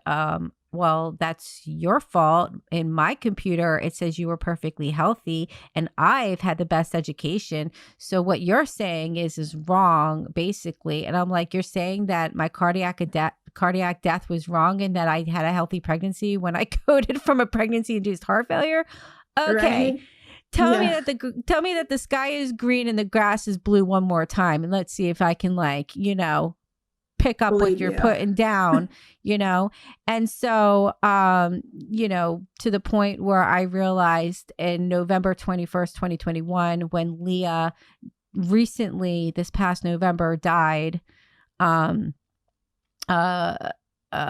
well, that's your fault. In my computer, it says you were perfectly healthy, and I've had the best education. So what you're saying is wrong, basically. And I'm like, you're saying that my cardiac death was wrong and that I had a healthy pregnancy when I coded from a pregnancy-induced heart failure? Okay. Right? Tell me that the sky is green and the grass is blue one more time, and let's see if I can pick up what you're putting down, And so, to the point where I realized in November 21st, 2021, when Leah recently this past November died, a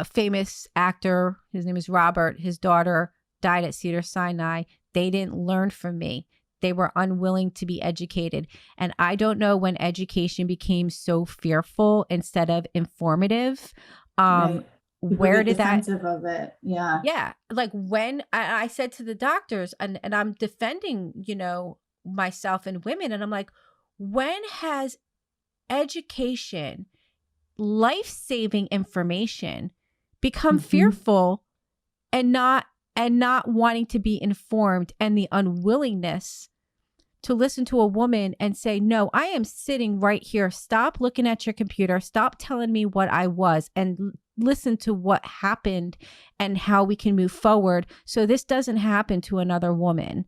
famous actor, his name is Robert, his daughter died at Cedars-Sinai. They didn't learn from me. They were unwilling to be educated. And I don't know when education became so fearful instead of informative. Where did that defensive of it? Yeah. Yeah. Like when I said to the doctors, and I'm defending, myself and women, and I'm like, when has education, life-saving information become fearful and not wanting to be informed, and the unwillingness to listen to a woman and say, no, I am sitting right here. Stop looking at your computer. Stop telling me what I was, and listen to what happened and how we can move forward so this doesn't happen to another woman.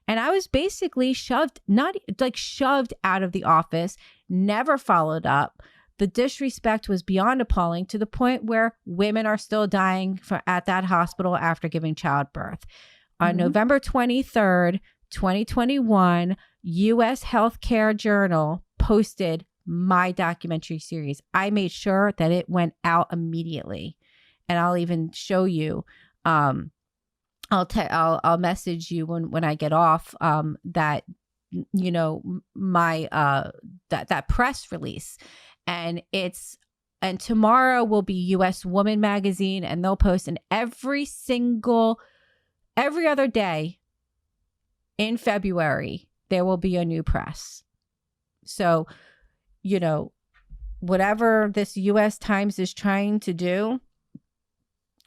And I was basically shoved out of the office, never followed up. The disrespect was beyond appalling, to the point where women are still dying at that hospital after giving childbirth. On November 23rd, 2021, U.S. Healthcare Journal posted my documentary series. I made sure that it went out immediately, and I'll even show you. I'll message you when I get off that my that press release. And tomorrow will be U.S. Woman Magazine, and they'll post in every other day in February, there will be a new press. So, whatever this U.S. Times is trying to do,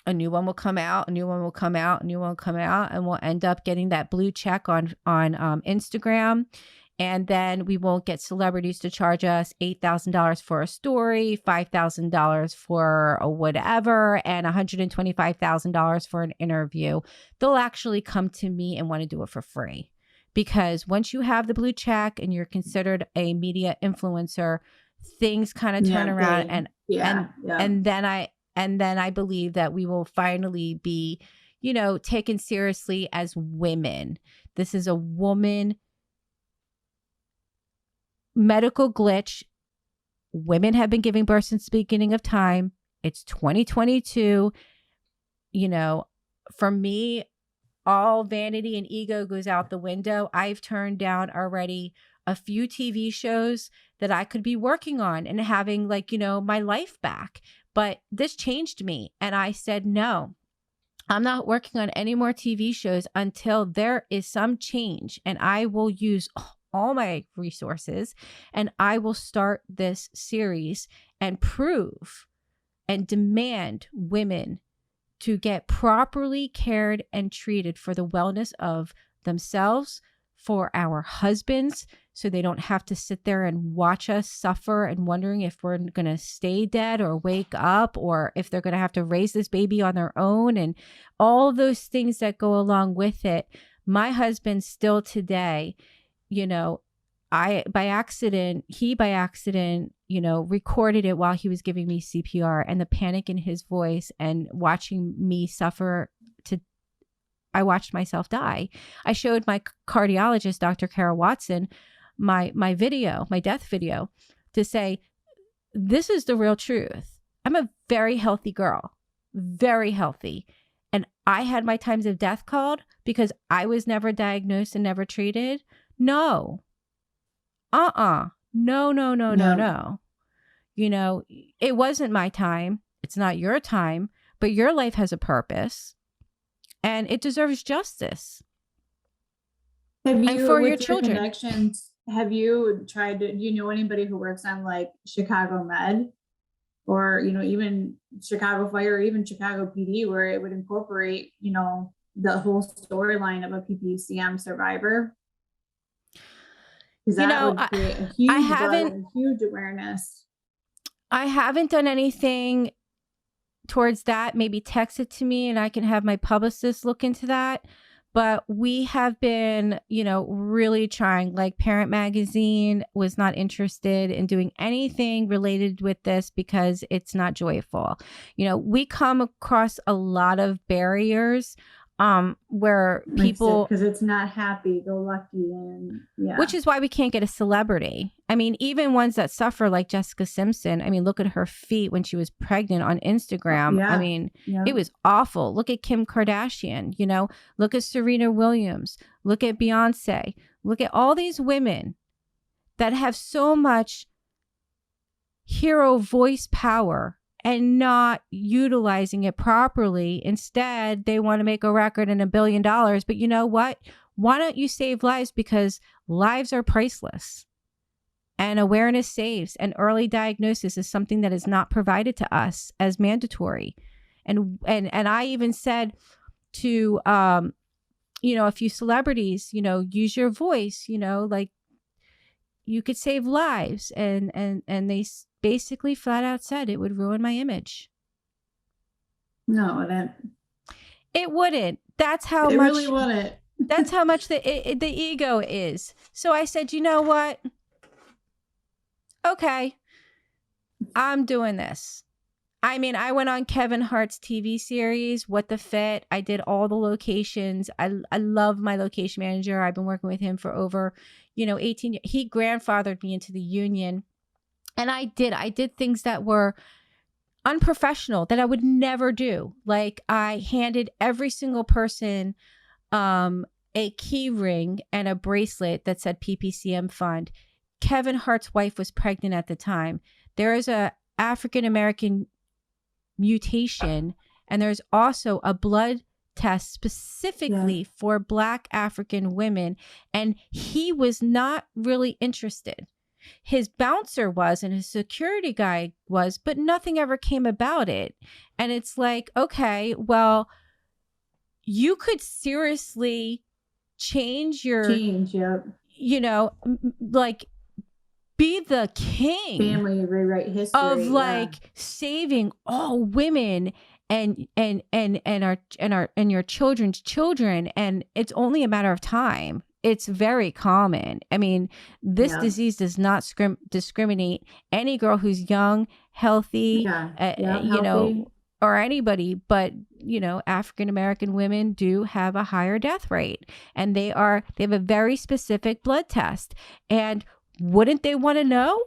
a new one will come out, a new one will come out, a new one will come out, and we'll end up getting that blue check on Instagram. And then we won't get celebrities to charge us $8,000 for a story, $5,000 for a whatever, and $125,000 for an interview. They'll actually come to me and want to do it for free, because once you have the blue check and you're considered a media influencer, things kind of turn around and then I believe that we will finally be, taken seriously as women. This is a woman medical glitch. Women have been giving birth since the beginning of time. It's 2022. For me, all vanity and ego goes out the window. I've turned down already a few TV shows that I could be working on and having my life back. But this changed me. And I said, no, I'm not working on any more TV shows until there is some change. And I will use all my resources and I will start this series and prove and demand women to get properly cared and treated for the wellness of themselves, for our husbands, so they don't have to sit there and watch us suffer and wondering if we're going to stay dead or wake up, or if they're going to have to raise this baby on their own, and all those things that go along with it. My husband still today, he by accident, recorded it while he was giving me CPR, and the panic in his voice and watching me suffer I watched myself die. I showed my cardiologist, Dr. Kara Watson, my video, my death video, to say, this is the real truth. I'm a very healthy girl, very healthy. And I had my times of death called because I was never diagnosed and never treated. No. No. It wasn't my time. It's not your time, but your life has a purpose and it deserves justice. And for your with children. Connections, have you tried to, do you know anybody who works on like Chicago Med or, even Chicago Fire or even Chicago PD, where it would incorporate, the whole storyline of a PPCM survivor? Because that would create a huge awareness. I haven't done anything towards that. Maybe text it to me and I can have my publicist look into that. But we have been, really trying. Like Parent Magazine was not interested in doing anything related with this because it's not joyful. We come across a lot of barriers where people, because it's not happy go lucky, and which is why we can't get a celebrity. I mean, even ones that suffer like Jessica Simpson. I mean, look at her feet when she was pregnant on Instagram. I mean, it was awful. Look at Kim Kardashian, look at Serena Williams, look at Beyonce, look at all these women that have so much hero voice power and not utilizing it properly. Instead, they want to make a record and $1 billion. But you know what? Why don't you save lives? Because lives are priceless. And awareness saves. And early diagnosis is something that is not provided to us as mandatory. And I even said to a few celebrities, use your voice, like you could save lives. And they basically flat out said it would ruin my image. No, it wouldn't. That's how it much really wouldn't. That's how much the ego is. So I said, you know what? Okay, I'm doing this. I mean, I went on Kevin Hart's TV series, What the Fit. I did all the locations. I love my location manager. I've been working with him for over, 18 years. He grandfathered me into the union. And I did things that were unprofessional that I would never do. Like I handed every single person a key ring and a bracelet that said PPCM Fund. Kevin Hart's wife was pregnant at the time. There is a African-American mutation, and there's also a blood test specifically for Black African women. And he was not really interested. His bouncer was and his security guy was, but nothing ever came about it. And it's like, okay, well, you could seriously change, like be the king, family rewrite history of like saving all women and your children's children. And it's only a matter of time. it's very common. I mean, this Yeah. disease does not discriminate any girl who's young, healthy, Yeah. you know, Healthy. or anybody, but you know, African American women do have a higher death rate, and they have a very specific blood test. And wouldn't they want to know?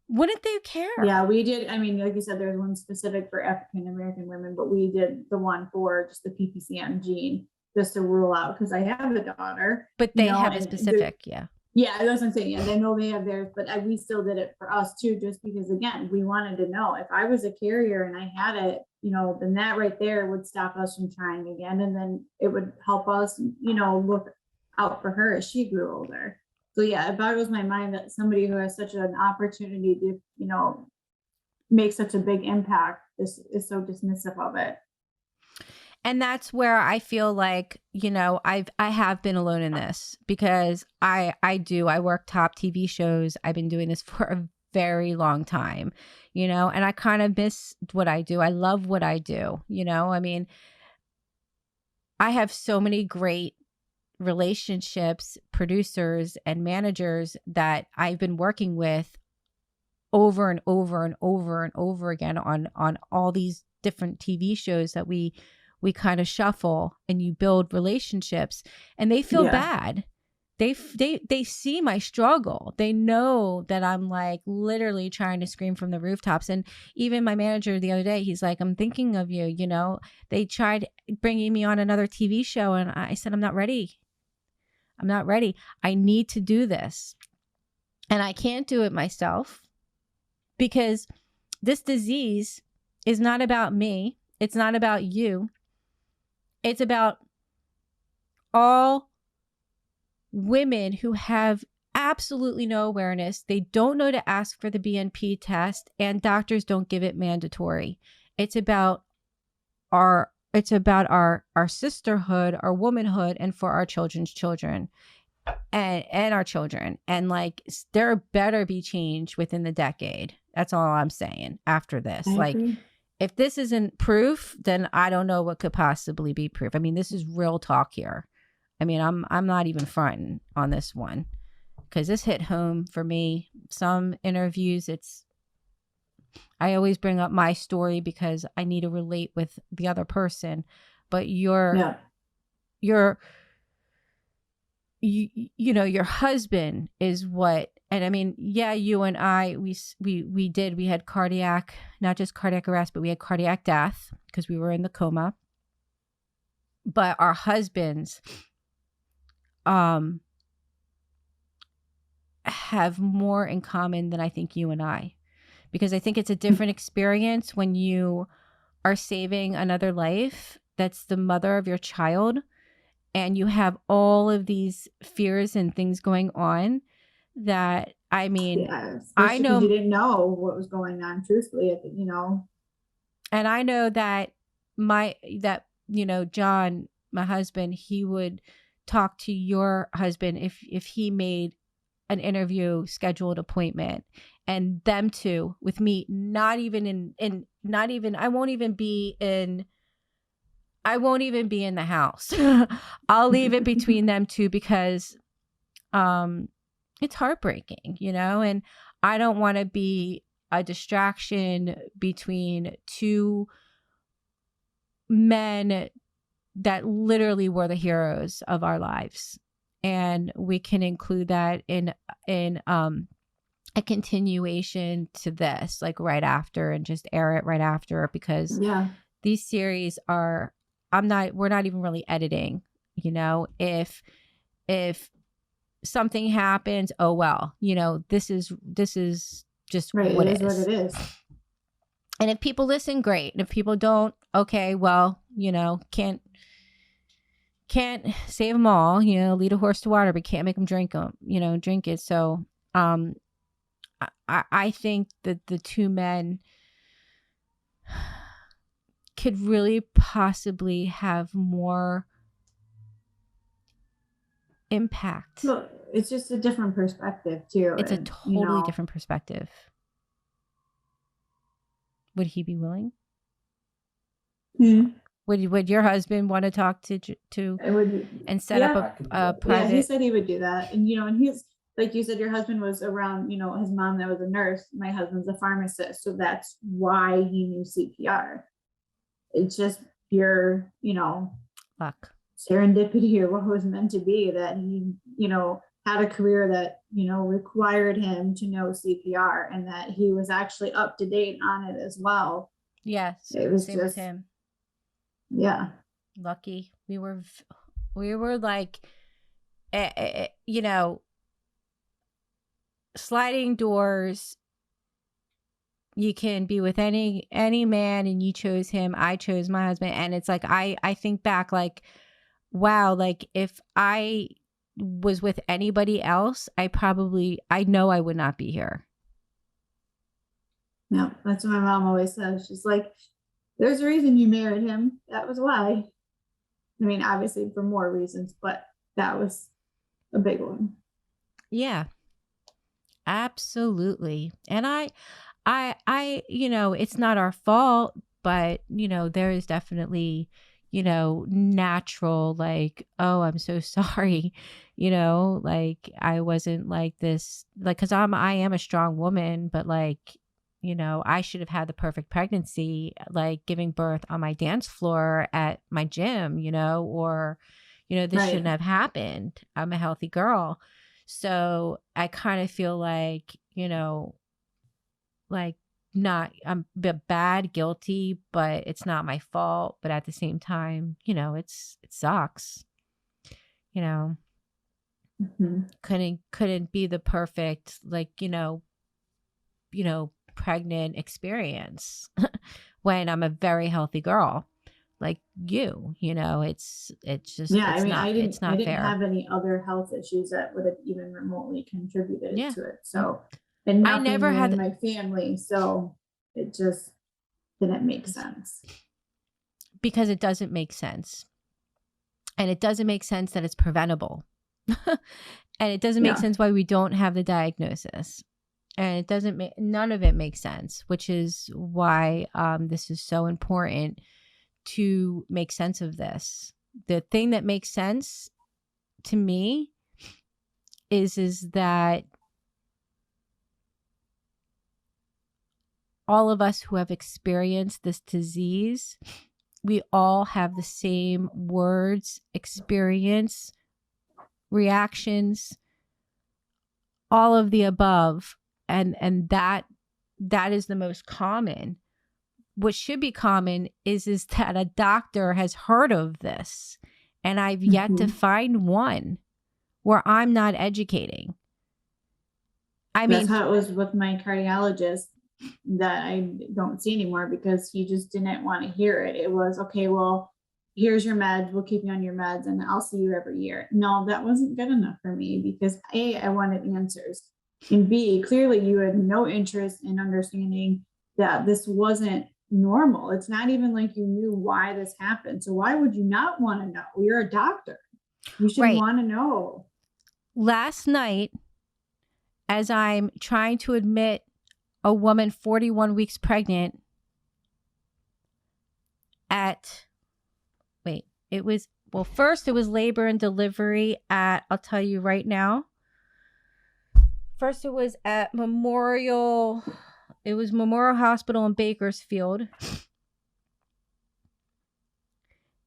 Wouldn't they care? Yeah, we did. I mean, like you said, there's one specific for African American women, but we did the one for just the PPCM gene, just to rule out, because I have a daughter. But they have a specific, yeah. Yeah, that's what I'm saying. Yeah, they know they have theirs, but we still did it for us too, just because, again, we wanted to know if I was a carrier and I had it, you know, then that right there would stop us from trying again. And then it would help us, you know, look out for her as she grew older. So yeah, it boggles my mind that somebody who has such an opportunity to, you know, make such a big impact is so dismissive of it. And that's where I feel like, you know, I have been alone in this, because I work top TV shows. I've been doing this for a very long time, you know, and I kind of miss what I do. I love what I do, you know. I mean, I have so many great relationships, producers and managers that I've been working with over and over and over and over again on all these different TV shows that we kind of shuffle, and you build relationships, and they feel bad. They see my struggle. They know that I'm like literally trying to scream from the rooftops. And even my manager the other day, he's like, I'm thinking of you, you know. They tried bringing me on another TV show, and I said, I'm not ready. I'm not ready. I need to do this. And I can't do it myself, because this disease is not about me. It's not about you. It's about all women who have absolutely no awareness. They don't know to ask for the BNP test, and doctors don't give it mandatory. It's about our sisterhood, our womanhood, and for our children's children and our children. And like, there better be change within the decade. That's all I'm saying after this. Like, if this isn't proof, then I don't know what could possibly be proof. I mean, this is real talk here. I mean, I'm not even fronting on this one, because this hit home for me. Some interviews, I always bring up my story because I need to relate with the other person. But you know, your husband is what. And I mean, yeah, you and I, we had cardiac, not just cardiac arrest, but we had cardiac death because we were in the coma. But our husbands have more in common than I think you and I, because I think it's a different experience when you are saving another life that's the mother of your child, and you have all of these fears and things going on. That, I mean, I know you didn't know what was going on, truthfully, you know. And I know that you know, John, my husband, he would talk to your husband if he made an interview scheduled appointment, and them two with me, not even I won't even be in the house. I'll leave it between them two, because it's heartbreaking, you know, and I don't want to be a distraction between two men that literally were the heroes of our lives. And we can include that in a continuation to this, like right after, and just air it right after, because these series we're not even really editing, you know. If something happens, oh well, you know, this is just right, what it is. What it is. And if people listen, great. And if people don't, okay, well, you know, can't save them all, you know, lead a horse to water, but can't make them drink it. So I think that the two men could really possibly have more impact. Well, it's just a different perspective too. It's a totally different perspective. Would he be willing? Would your husband want to talk to It would, and set yeah. up I could do a that. Yeah, he private? said he would do that. And, and he's, like you said, your husband was around, his mom that was a nurse. My husband's a pharmacist. So that's why he knew CPR. It's just pure, Luck. serendipity or what was meant to be that he, had a career that, required him to know CPR and that he was actually up to date on it as well. Yes, It was same with just, him. yeah. Lucky. We were like, sliding doors. You can be with any man, and you chose him. I chose my husband, and it's like I think back like, wow, like if I was with anybody else, I know I would not be here. No, that's what my mom always says. She's like, there's a reason you married him. That was why. I mean, obviously for more reasons, but that was a big one. Yeah, absolutely. And I, it's not our fault, but there is definitely, natural, like, oh, I'm so sorry, like I wasn't like this, like, cause I am a strong woman, but like, I should have had the perfect pregnancy, like giving birth on my dance floor at my gym, or, this Right. shouldn't have happened. I'm a healthy girl. So I kind of feel like, like I'm bad, guilty, but it's not my fault. But at the same time, it sucks. Mm-hmm. Couldn't be the perfect, like, pregnant experience when I'm a very healthy girl like you, it's just, Yeah, it's I mean, not, I it's not didn't fair. have any other health issues that would have even remotely contributed Yeah. to it. So, and I nothing never had in my family. So it just didn't make sense. Because it doesn't make sense. And it doesn't make sense that it's preventable. And it doesn't make sense why we don't have the diagnosis. And it doesn't make, none of it makes sense, which is why this is so important to make sense of this. The thing that makes sense to me is that all of us who have experienced this disease, we all have the same words, experience, reactions, all of the above. And that is the most common. What should be common is that a doctor has heard of this, and I've yet to find one where I'm not educating. I mean, that's how it was with my cardiologist that I don't see anymore because he just didn't want to hear it. It was, okay, well, here's your meds. We'll keep you on your meds and I'll see you every year. No, that wasn't good enough for me because A, I wanted answers. And B, clearly you had no interest in understanding that this wasn't normal. It's not even like you knew why this happened. So why would you not want to know? You're a doctor. You should want to know. Last night, as I'm trying to admit a woman 41 weeks pregnant first it was labor and delivery at, I'll tell you right now. First it was at Memorial Hospital in Bakersfield.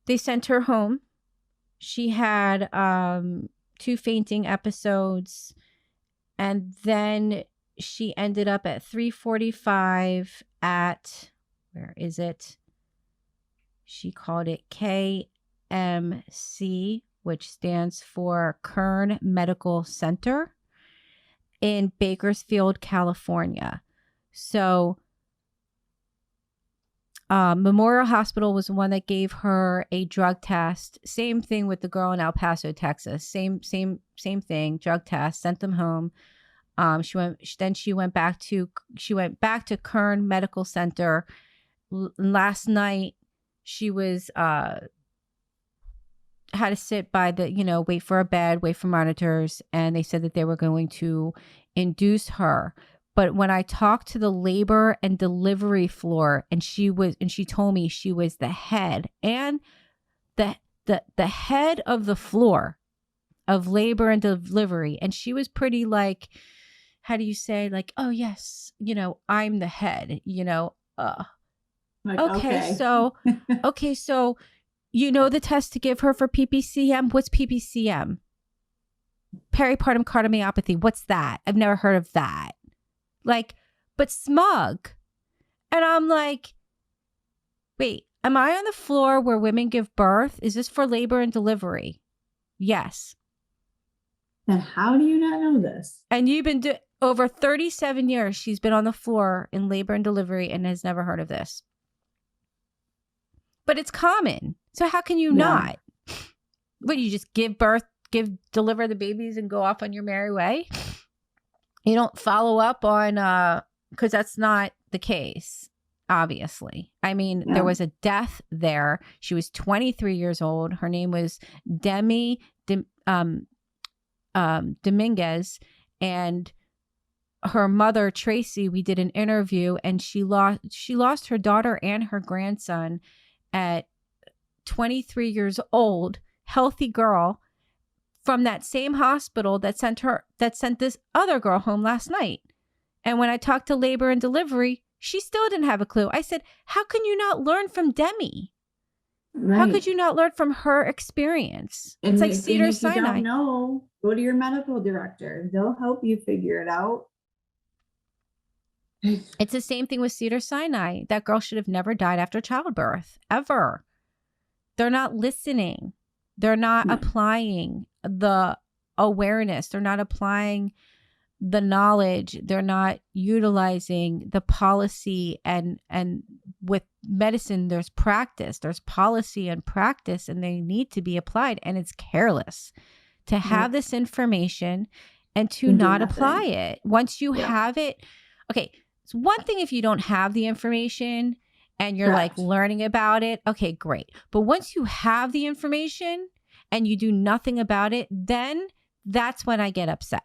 They sent her home. She had 2 fainting episodes, and then she ended up at 3:45 at, where is it? She called it KMC, which stands for Kern Medical Center in Bakersfield, California. So Memorial Hospital was the one that gave her a drug test. Same thing with the girl in El Paso, Texas. Same thing. Drug test. Sent them home. She went back to Kern Medical Center. Last night, she was had to sit by the, wait for a bed, wait for monitors, and they said that they were going to induce her. But when I talked to the labor and delivery floor, and she told me she was the head and the head of the floor of labor and delivery. And she was pretty like, how do you say, like, oh yes, I'm the head, Like, okay. So the test to give her for PPCM. What's PPCM? Peripartum cardiomyopathy. What's that? I've never heard of that. Like, but smug. And I'm like, wait, am I on the floor where women give birth? Is this for labor and delivery? Yes. And how do you not know this? And you've been over 37 years, she's been on the floor in labor and delivery and has never heard of this. But it's common. So how can you not? What, you just give birth, deliver the babies and go off on your merry way? You don't follow up on, because that's not the case, obviously. I mean, there was a death there. She was 23 years old. Her name was Demi Dominguez, and her mother, Tracy, we did an interview, and she lost her daughter and her grandson at 23 years old, healthy girl, from that same hospital that sent this other girl home last night. And when I talked to labor and delivery, she still didn't have a clue. I said, how can you not learn from Demi? Right. How could you not learn from her experience? And it's like Cedars-Sinai. If you don't know, go to your medical director. They'll help you figure it out. It's the same thing with Cedars-Sinai. That girl should have never died after childbirth, ever. They're not listening. They're not applying the awareness. They're not applying the knowledge. They're not utilizing the policy, and with medicine, there's practice, there's policy and practice, and they need to be applied. And it's careless to have this information and to not apply it. Once you have it, okay, it's one thing if you don't have the information and you're like learning about it. Okay, great. But once you have the information and you do nothing about it, then that's when I get upset.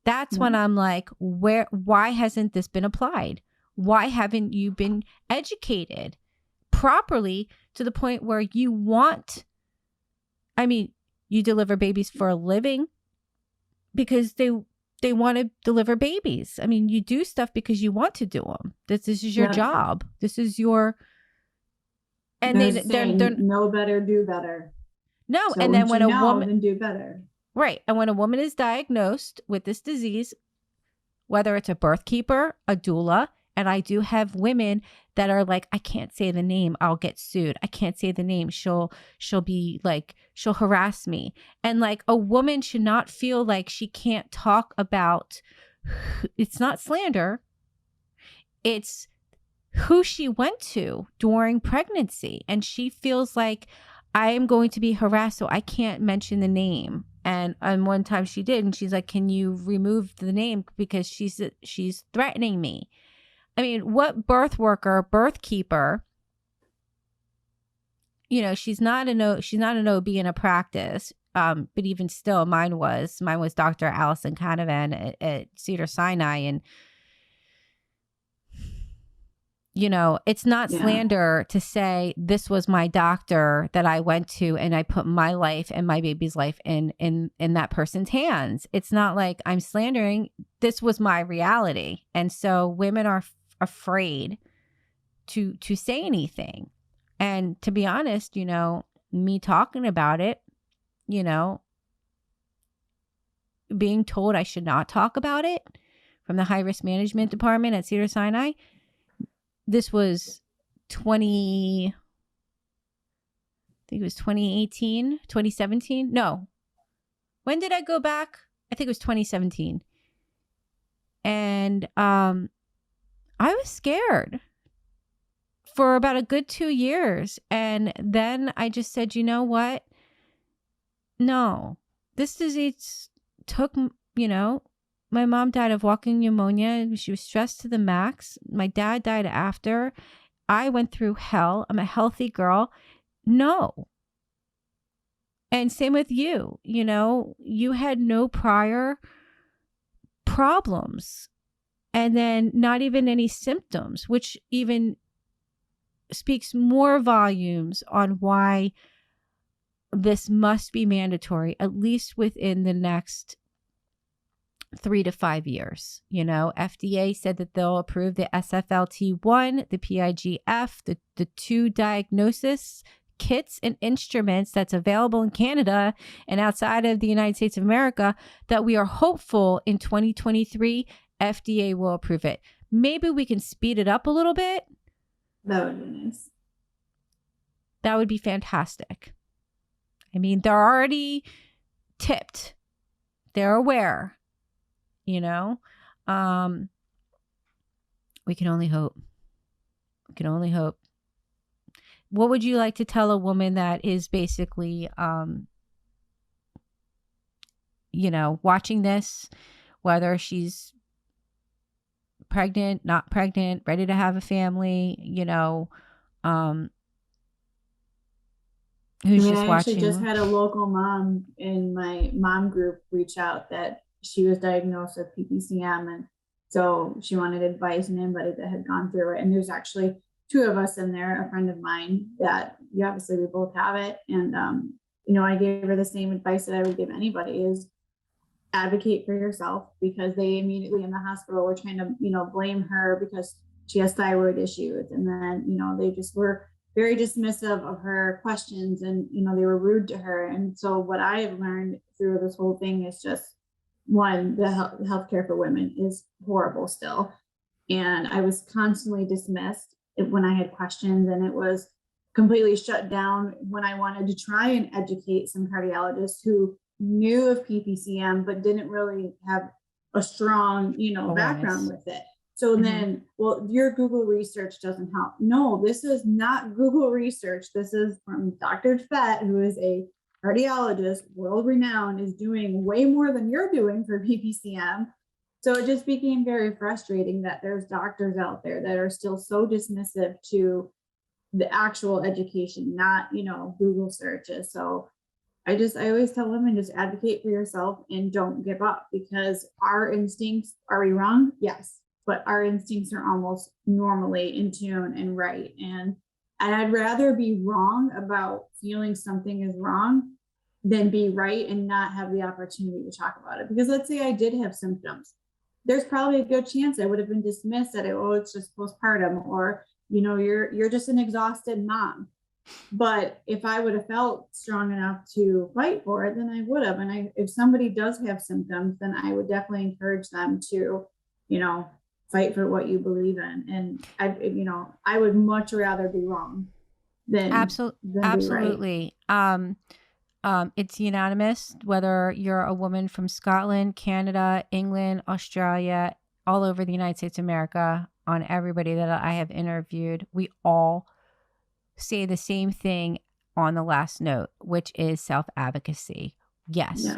That's when I'm like, why hasn't this been applied? Why haven't you been educated properly to the point where you deliver babies for a living because they want to deliver babies. I mean, you do stuff because you want to do them. This is your job. This is your, and they're know better, do better. No. So and then when a woman, then do better. Right. And when a woman is diagnosed with this disease, whether it's a birth keeper, a doula, and I do have women that are like, I can't say the name, I'll get sued. I can't say the name. She'll be like, she'll harass me. And like, a woman should not feel like she can't talk about, it's not slander. It's who she went to during pregnancy. And she feels like, I am going to be harassed, so I can't mention the name. And one time she did, and she's like, can you remove the name because she's threatening me? I mean, what birth worker, birth keeper, she's not an OB in a practice. But even still, mine was Dr. Allison Canavan at Cedars-Sinai. And, it's not slander to say this was my doctor that I went to and I put my life and my baby's life in that person's hands. It's not like I'm slandering. This was my reality. And so women are afraid to say anything. And to be honest, me talking about it, being told I should not talk about it from the high risk management department at Cedars-Sinai. This was 2018, 2017. No. When did I go back? I think it was 2017. And I was scared for about a good 2 years. And then I just said, you know what? No, this disease took, my mom died of walking pneumonia. She was stressed to the max. My dad died after. I went through hell. I'm a healthy girl. No. And same with you. You had no prior problems. and then not even any symptoms, which even speaks more volumes on why this must be mandatory, at least within the next 3 to 5 years. FDA said that they'll approve the SFLT1, the PIGF, the 2 diagnosis kits and instruments that's available in Canada and outside of the United States of America, that we are hopeful in 2023 FDA will approve it. Maybe we can speed it up a little bit. That would be nice. That would be fantastic. I mean, they're already tipped. They're aware, We can only hope. We can only hope. What would you like to tell a woman that is basically, watching this, whether she's pregnant, not pregnant, ready to have a family, who's just I watching? actually just had a local mom in my mom group reach out that she was diagnosed with PPCM, and so she wanted advice and anybody that had gone through it. And there's actually 2 of us in there, a friend of mine that obviously we both have it. And, I gave her the same advice that I would give anybody is advocate for yourself, because they immediately in the hospital were trying to, blame her because she has thyroid issues. And then, they just were very dismissive of her questions, and, they were rude to her. And so what I have learned through this whole thing is just, one, the healthcare for women is horrible still. And I was constantly dismissed when I had questions, and it was completely shut down when I wanted to try and educate some cardiologists who knew of PPCM, but didn't really have a strong, background with it. So then, well, your Google research doesn't help. No, this is not Google research. This is from Dr. Fett, who is a cardiologist, world renowned, is doing way more than you're doing for PPCM. So it just became very frustrating that there's doctors out there that are still so dismissive to the actual education, not, Google searches. So I always tell women, just advocate for yourself and don't give up, because our instincts, are we wrong? Yes. But our instincts are almost normally in tune and right. And I'd rather be wrong about feeling something is wrong than be right and not have the opportunity to talk about it. Because let's say I did have symptoms. There's probably a good chance I would have been dismissed at it. Oh, it's just postpartum, or, you're just an exhausted mom. But if I would have felt strong enough to fight for it, then I would have. And if somebody does have symptoms, then I would definitely encourage them to, fight for what you believe in. And I would much rather be wrong than absolutely. Right. It's unanimous, whether you're a woman from Scotland, Canada, England, Australia, all over the United States of America. On everybody that I have interviewed, we all say the same thing on the last note, which is self-advocacy. Yes,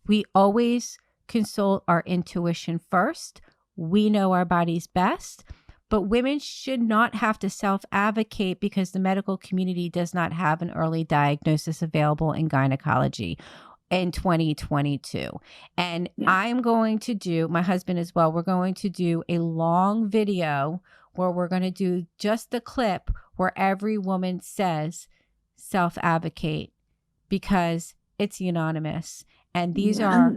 we always consult our intuition first. We know our bodies best, but women should not have to self-advocate because the medical community does not have an early diagnosis available in gynecology in 2022. And I'm going to do, my husband as well, we're going to do a long video where we're going to do just the clip where every woman says self-advocate, because it's unanimous. And these are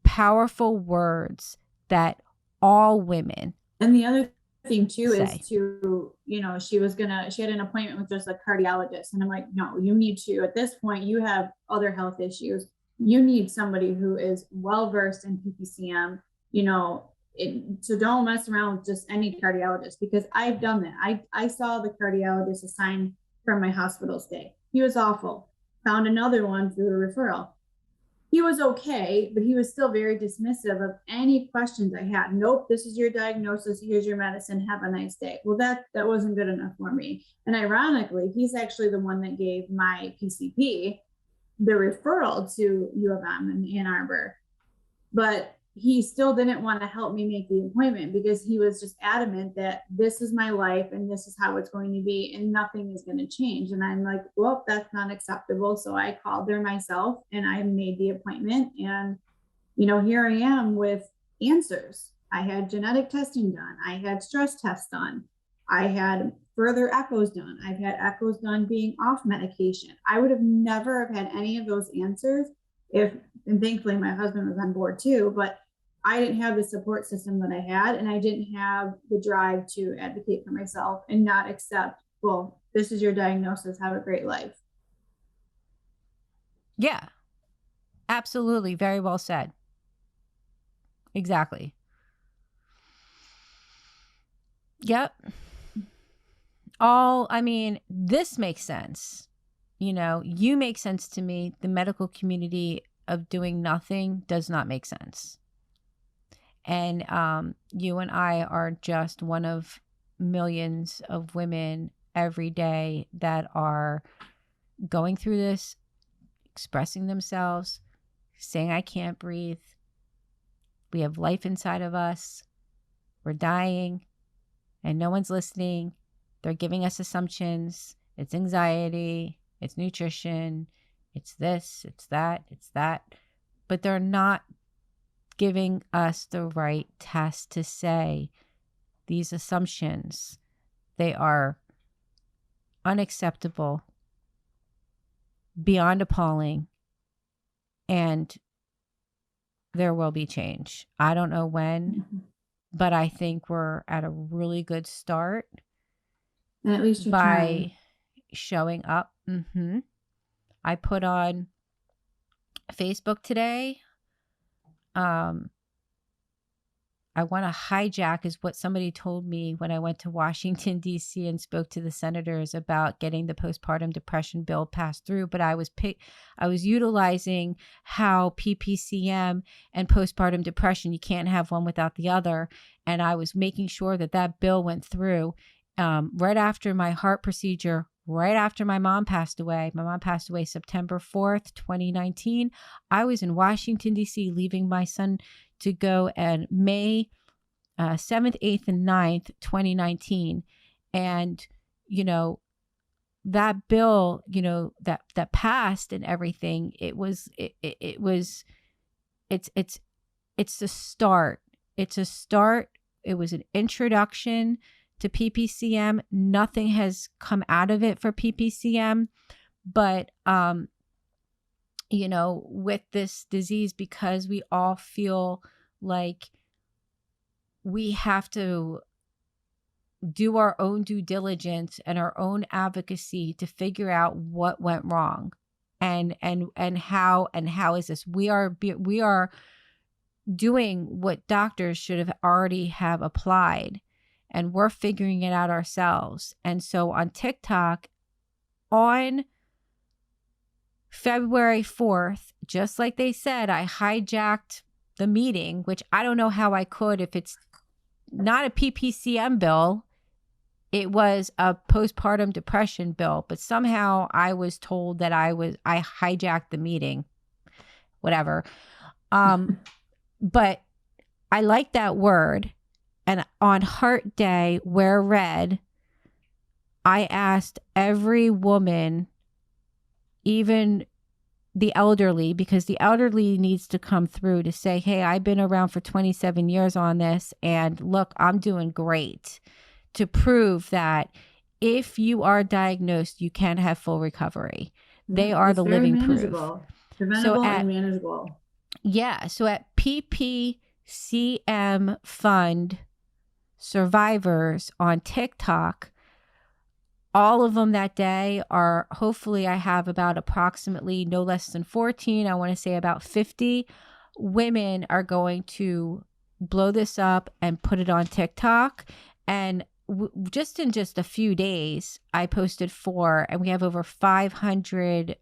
powerful words that all women. And the other thing too is to, she had an appointment with just a cardiologist, and I'm like, no, you need to, at this point, you have other health issues. You need somebody who is well-versed in PPCM, so don't mess around with just any cardiologist, because I've done that. I saw the cardiologist assigned from my hospital stay. He was awful. Found another one through a referral. He was okay, but he was still very dismissive of any questions I had. Nope, this is your diagnosis. Here's your medicine. Have a nice day. Well, that wasn't good enough for me. And ironically, he's actually the one that gave my PCP the referral to U of M in Ann Arbor. But he still didn't want to help me make the appointment, because he was just adamant that this is my life and this is how it's going to be and nothing is going to change. And I'm like, well, that's not acceptable. So I called there myself and I made the appointment, and here I am with answers. I had genetic testing done. I had stress tests done. I had further echoes done. I've had echoes done being off medication. I would have never have had any of those answers if, and thankfully my husband was on board too, but I didn't have the support system that I had, and I didn't have the drive to advocate for myself and not accept, well, this is your diagnosis, have a great life. Yeah, absolutely. Very well said. Exactly. Yep. This makes sense. You make sense to me. The medical community of doing nothing does not make sense. And you and I are just one of millions of women every day that are going through this, expressing themselves, saying, I can't breathe. We have life inside of us. We're dying and no one's listening. They're giving us assumptions. It's anxiety. It's nutrition. It's this, it's that, it's that. But they're not giving us the right test to say these assumptions. They are unacceptable, beyond appalling, and there will be change. I don't know when, but I think we're at a really good start. And at least you're by trying. Showing up. I put on Facebook today. I want to hijack is what somebody told me when I went to Washington, D.C. and spoke to the senators about getting the postpartum depression bill passed through. But I was utilizing how PPCM and postpartum depression, you can't have one without the other. And I was making sure that bill went through right after my heart procedure, right after my mom passed away. My mom passed away September 4th, 2019. I was in Washington, D.C., leaving my son to go and May 7th, 8th, and 9th, 2019. And, that bill, that passed and everything, it's the start. It's a start. It was an introduction to PPCM. Nothing has come out of it for PPCM, but, with this disease, because we all feel like we have to do our own due diligence and our own advocacy to figure out what went wrong and how is this. We are doing what doctors should have already have applied, and we're figuring it out ourselves. And so on TikTok, on February 4th, just like they said, I hijacked the meeting, which I don't know how I could if it's not a PPCM bill. It was a postpartum depression bill, but somehow I was told that I hijacked the meeting. Whatever. But I like that word. And on Heart Day, Wear Red, I asked every woman, even the elderly, because the elderly needs to come through to say, hey, I've been around for 27 years on this, and look, I'm doing great, to prove that if you are diagnosed, you can have full recovery. They are the living proof. Preventable and manageable. Yeah. So at PPCM Fund Survivors on TikTok, all of them that day are, hopefully I have about approximately no less than 14, I want to say about 50 women are going to blow this up and put it on TikTok. And just in just a few days, I posted 4, and we have over 500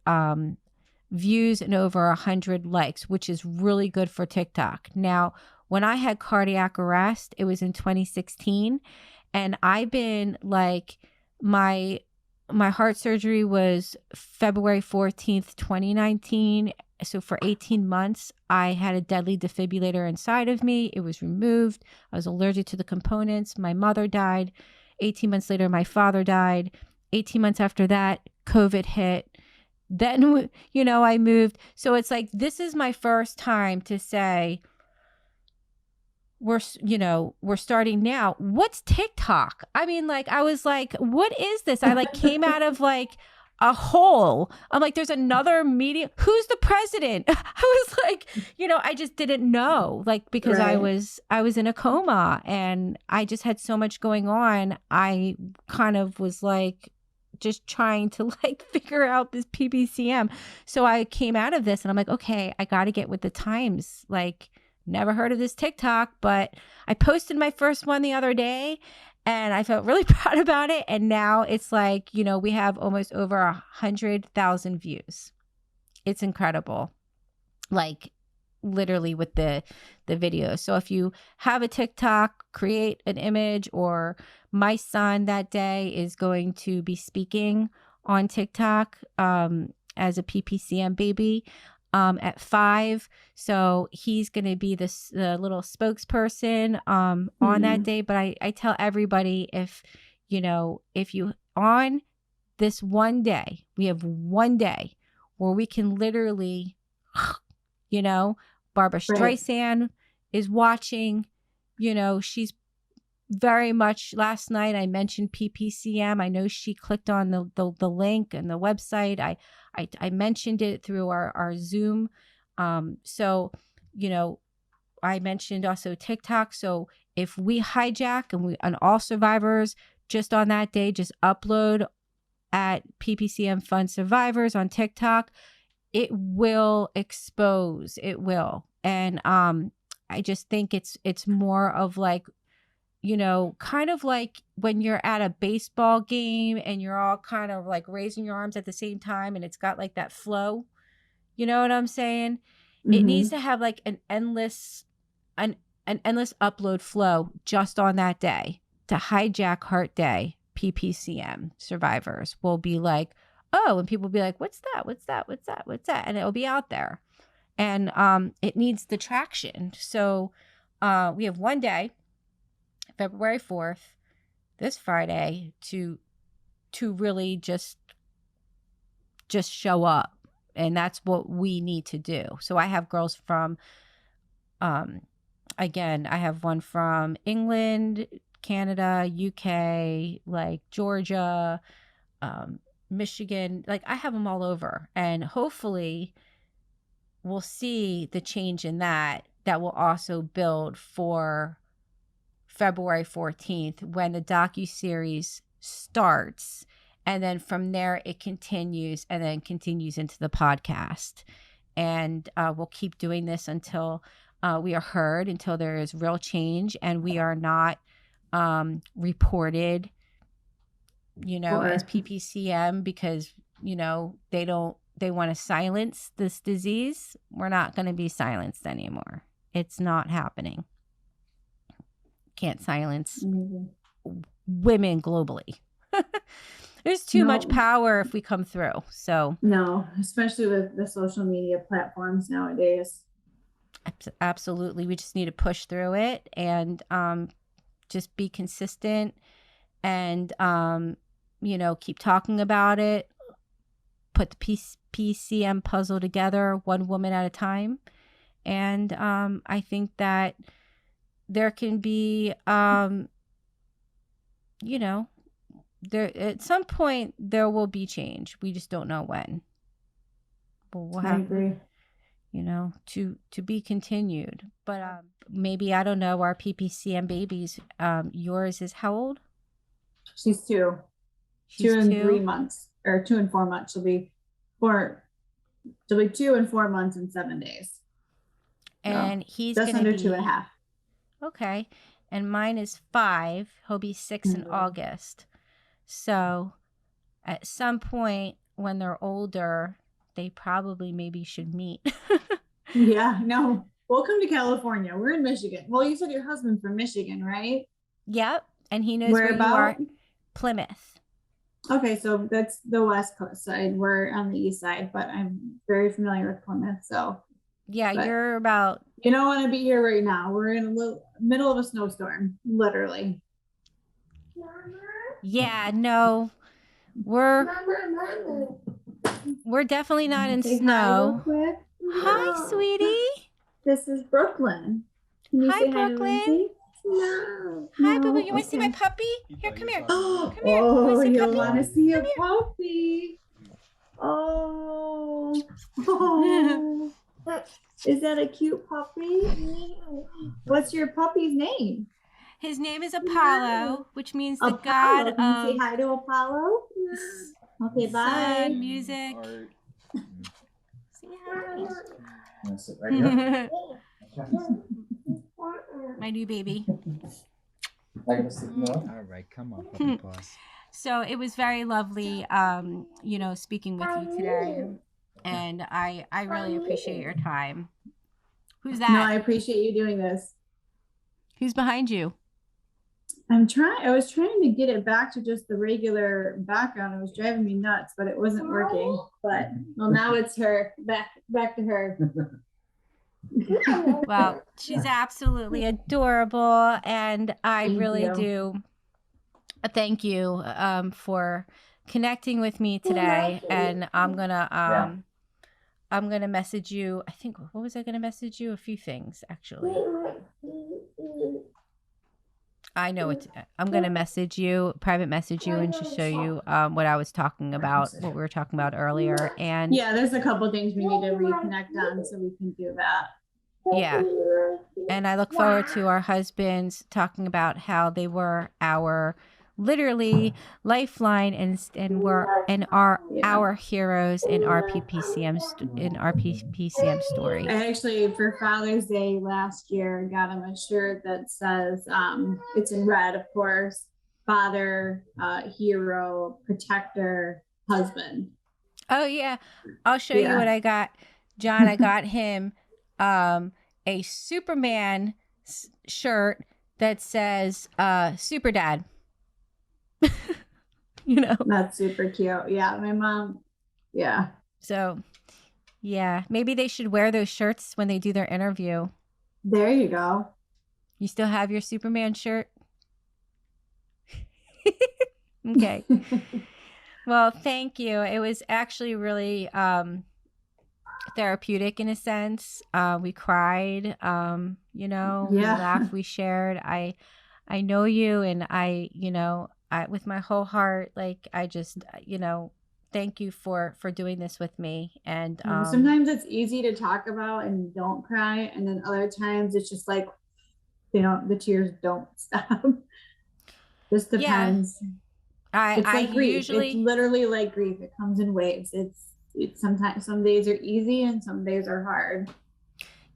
views and over 100 likes, which is really good for TikTok. Now, when I had cardiac arrest, it was in 2016, and I've been like, my heart surgery was February 14th, 2019. So for 18 months, I had a deadly defibrillator inside of me. It was removed. I was allergic to the components. My mother died. 18 months later, my father died. 18 months after that, COVID hit. Then, I moved. So it's like, this is my first time to say, we're starting now. What's TikTok? I mean, like, I was like, what is this? I like came out of like a hole. I'm like, there's another media. Who's the president? I was like, I just didn't know, like, because Right. I was in a coma and I just had so much going on. I kind of was like just trying to like figure out this PPCM. So I came out of this and I'm like, okay, I got to get with the times. Like, never heard of this TikTok, but I posted my first one the other day and I felt really proud about it. And now it's like, we have almost over 100,000 views. It's incredible. Like, literally with the video. So if you have a TikTok, create an image, or my son that day is going to be speaking on TikTok as a PPCM baby at 5. So he's going to be the little spokesperson on that day. But I tell everybody, if you on this one day, we have one day where we can literally, Barbara Streisand is watching, she's very much. Last night I mentioned PPCM. I know she clicked on the link and the website. I mentioned it through our Zoom. So, I mentioned also TikTok. So if we hijack and all survivors just on that day, just upload at PPCM Fund Survivors on TikTok, it will expose. It will. And I just think it's more of like, kind of like when you're at a baseball game and you're all kind of like raising your arms at the same time and it's got like that flow. You know what I'm saying? Mm-hmm. It needs to have like an endless upload flow just on that day. To hijack Heart Day, PPCM survivors will be like, oh, and people will be like, what's that? What's that? What's that? What's that? And it'll be out there. And it needs the traction. So we have one day, February 4th, this Friday, to really just show up. And that's what we need to do. So I have girls from, again, I have one from England, Canada, UK, like Georgia, Michigan. Like, I have them all over. And hopefully we'll see the change in that will also build for February 14th when the docuseries starts. And then from there, it continues and then continues into the podcast. And we'll keep doing this until we are heard, until there is real change and we are not reported, as PPCM because, they want to silence this disease. We're not going to be silenced anymore. It's not happening. Can't silence women globally. There's too much power if we come through. So no, especially with the social media platforms nowadays. Absolutely. We just need to push through it and just be consistent and, keep talking about it. Put the PCM puzzle together one woman at a time. And I think that there can be, there at some point there will be change. We just don't know when. But we'll have, I agree. To be continued. But maybe, I don't know, our PPCM babies, yours is how old? She's 2. She's 2 and 3 months, or 2 and 4 months. She'll be 2 and 4 months and 7 days. And he's just gonna under be 2.5. Okay. And mine is 5. He'll be 6 in August. So at some point when they're older, they probably maybe should meet. Yeah, no. We'll come to California. We're in Michigan. Well, you said your husband's from Michigan, right? Yep. And he knows where you are. Plymouth. Okay, so that's the West Coast side. We're on the east side, but I'm very familiar with Plymouth. So yeah, you're about. You don't want to be here right now. We're in the middle of a snowstorm, literally. Yeah, no, we're definitely not in snow. Hi, real quick. Hi, sweetie. This is Brooklyn. Can you Hi, say hi to Brooklyn. Lindsay? No. Hi, no, Boo Boo. You want to see my okay. puppy? Here, come here. Oh, Come here. You wanna see you puppy? want to see a Come here. puppy? Oh. Oh. Is that a cute puppy? What's your puppy's name? His name is Apollo, which means the Apollo. god Can you say of hi to Apollo? Okay, bye. sun, music. Art. Say hi. Wanna sit right here? My new baby. I gotta sit more. All right, come on, puppy paws. So it was very lovely, speaking with you today. And I really appreciate your time. Who's that? No, I appreciate you doing this. Who's behind you? I was trying to get it back to just the regular background. It was driving me nuts, but it wasn't working. But well, now it's her. Back to her. Well, she's absolutely adorable, and I Thank really you. do thank you for connecting with me today. And I'm gonna message you. I think, what was I gonna message you? A few things, actually. I know I'm gonna private message you, and just show you what I was talking about, what we were talking about earlier. And Yeah, there's a couple things we need to reconnect on, so we can do that. yeah. And I look forward to our husbands talking about how they were our literally lifeline and our heroes in our PPCM story. I actually, for Father's Day last year, got him a shirt that says, it's in red, of course, father, hero, protector, husband. Oh yeah, I'll show you what I got, John. I got him a Superman shirt that says Super Dad. That's super cute. Yeah, my mom. Yeah. So yeah, maybe they should wear those shirts when they do their interview. There you go. You still have your Superman shirt? Okay. Well, thank you. It was actually really therapeutic in a sense. We cried, we laughed, we shared. I know you, and I with my whole heart, like, I just, thank you for doing this with me. And sometimes it's easy to talk about and don't cry, and then other times it's just like, the tears don't stop. Just depends. Yeah. It's like grief. Usually, it's literally like grief. It comes in waves. It's sometimes, some days are easy and some days are hard.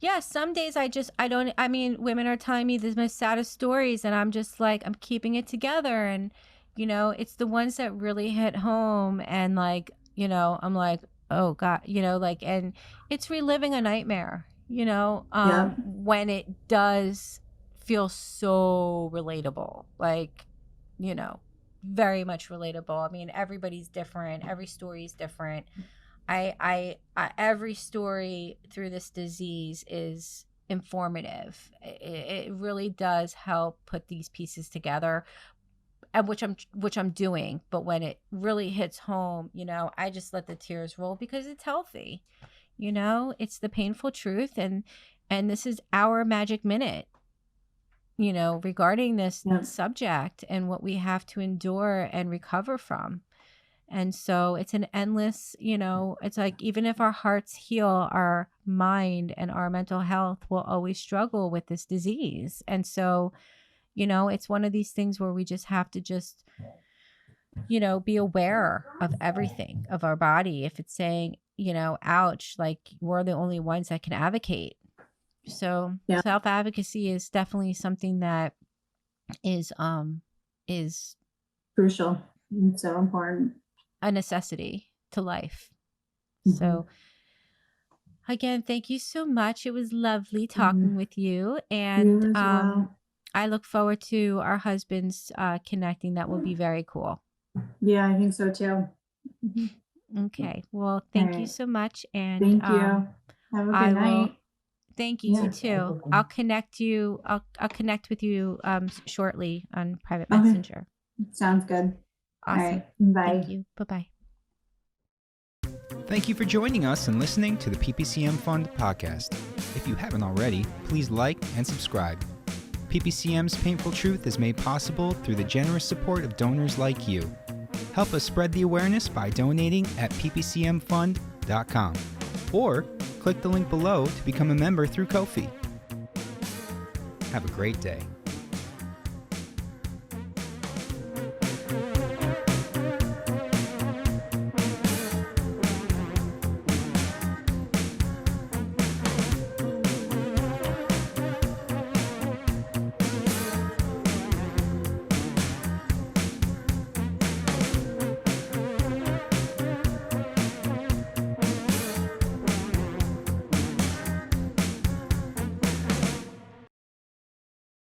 Yeah, some days women are telling me the most saddest stories, and I'm just like, I'm keeping it together. And, it's the ones that really hit home. And like, I'm like, oh God, and it's reliving a nightmare, when it does feel so relatable, like, very much relatable. I mean, everybody's different. Every story is different. I every story through this disease is informative. It really does help put these pieces together, and which I'm doing. But when it really hits home, I just let the tears roll, because it's healthy. It's the painful truth, and this is our magic minute, regarding this subject and what we have to endure and recover from. And so it's an endless, it's like, even if our hearts heal, our mind and our mental health will always struggle with this disease. And so, it's one of these things where we just have to be aware of everything, of our body. If it's saying, ouch, like, we're the only ones that can advocate. So self-advocacy is definitely something that is crucial. It's so important. A necessity to life. Mm-hmm. So again, thank you so much. It was lovely talking with you. And I look forward to our husbands connecting. That will be very cool. Yeah, I think so too. Okay. Well, thank you so much. And thank you. Have a good night. Thank you. You too. I'll connect you. I'll connect with you shortly on private messenger. Sounds good. Awesome. All right. Bye. Thank you. Bye-bye. Thank you for joining us and listening to the PPCM Fund podcast. If you haven't already, please like and subscribe. PPCM's Painful Truth is made possible through the generous support of donors like you. Help us spread the awareness by donating at ppcmfund.com or click the link below to become a member through Ko-fi. Have a great day.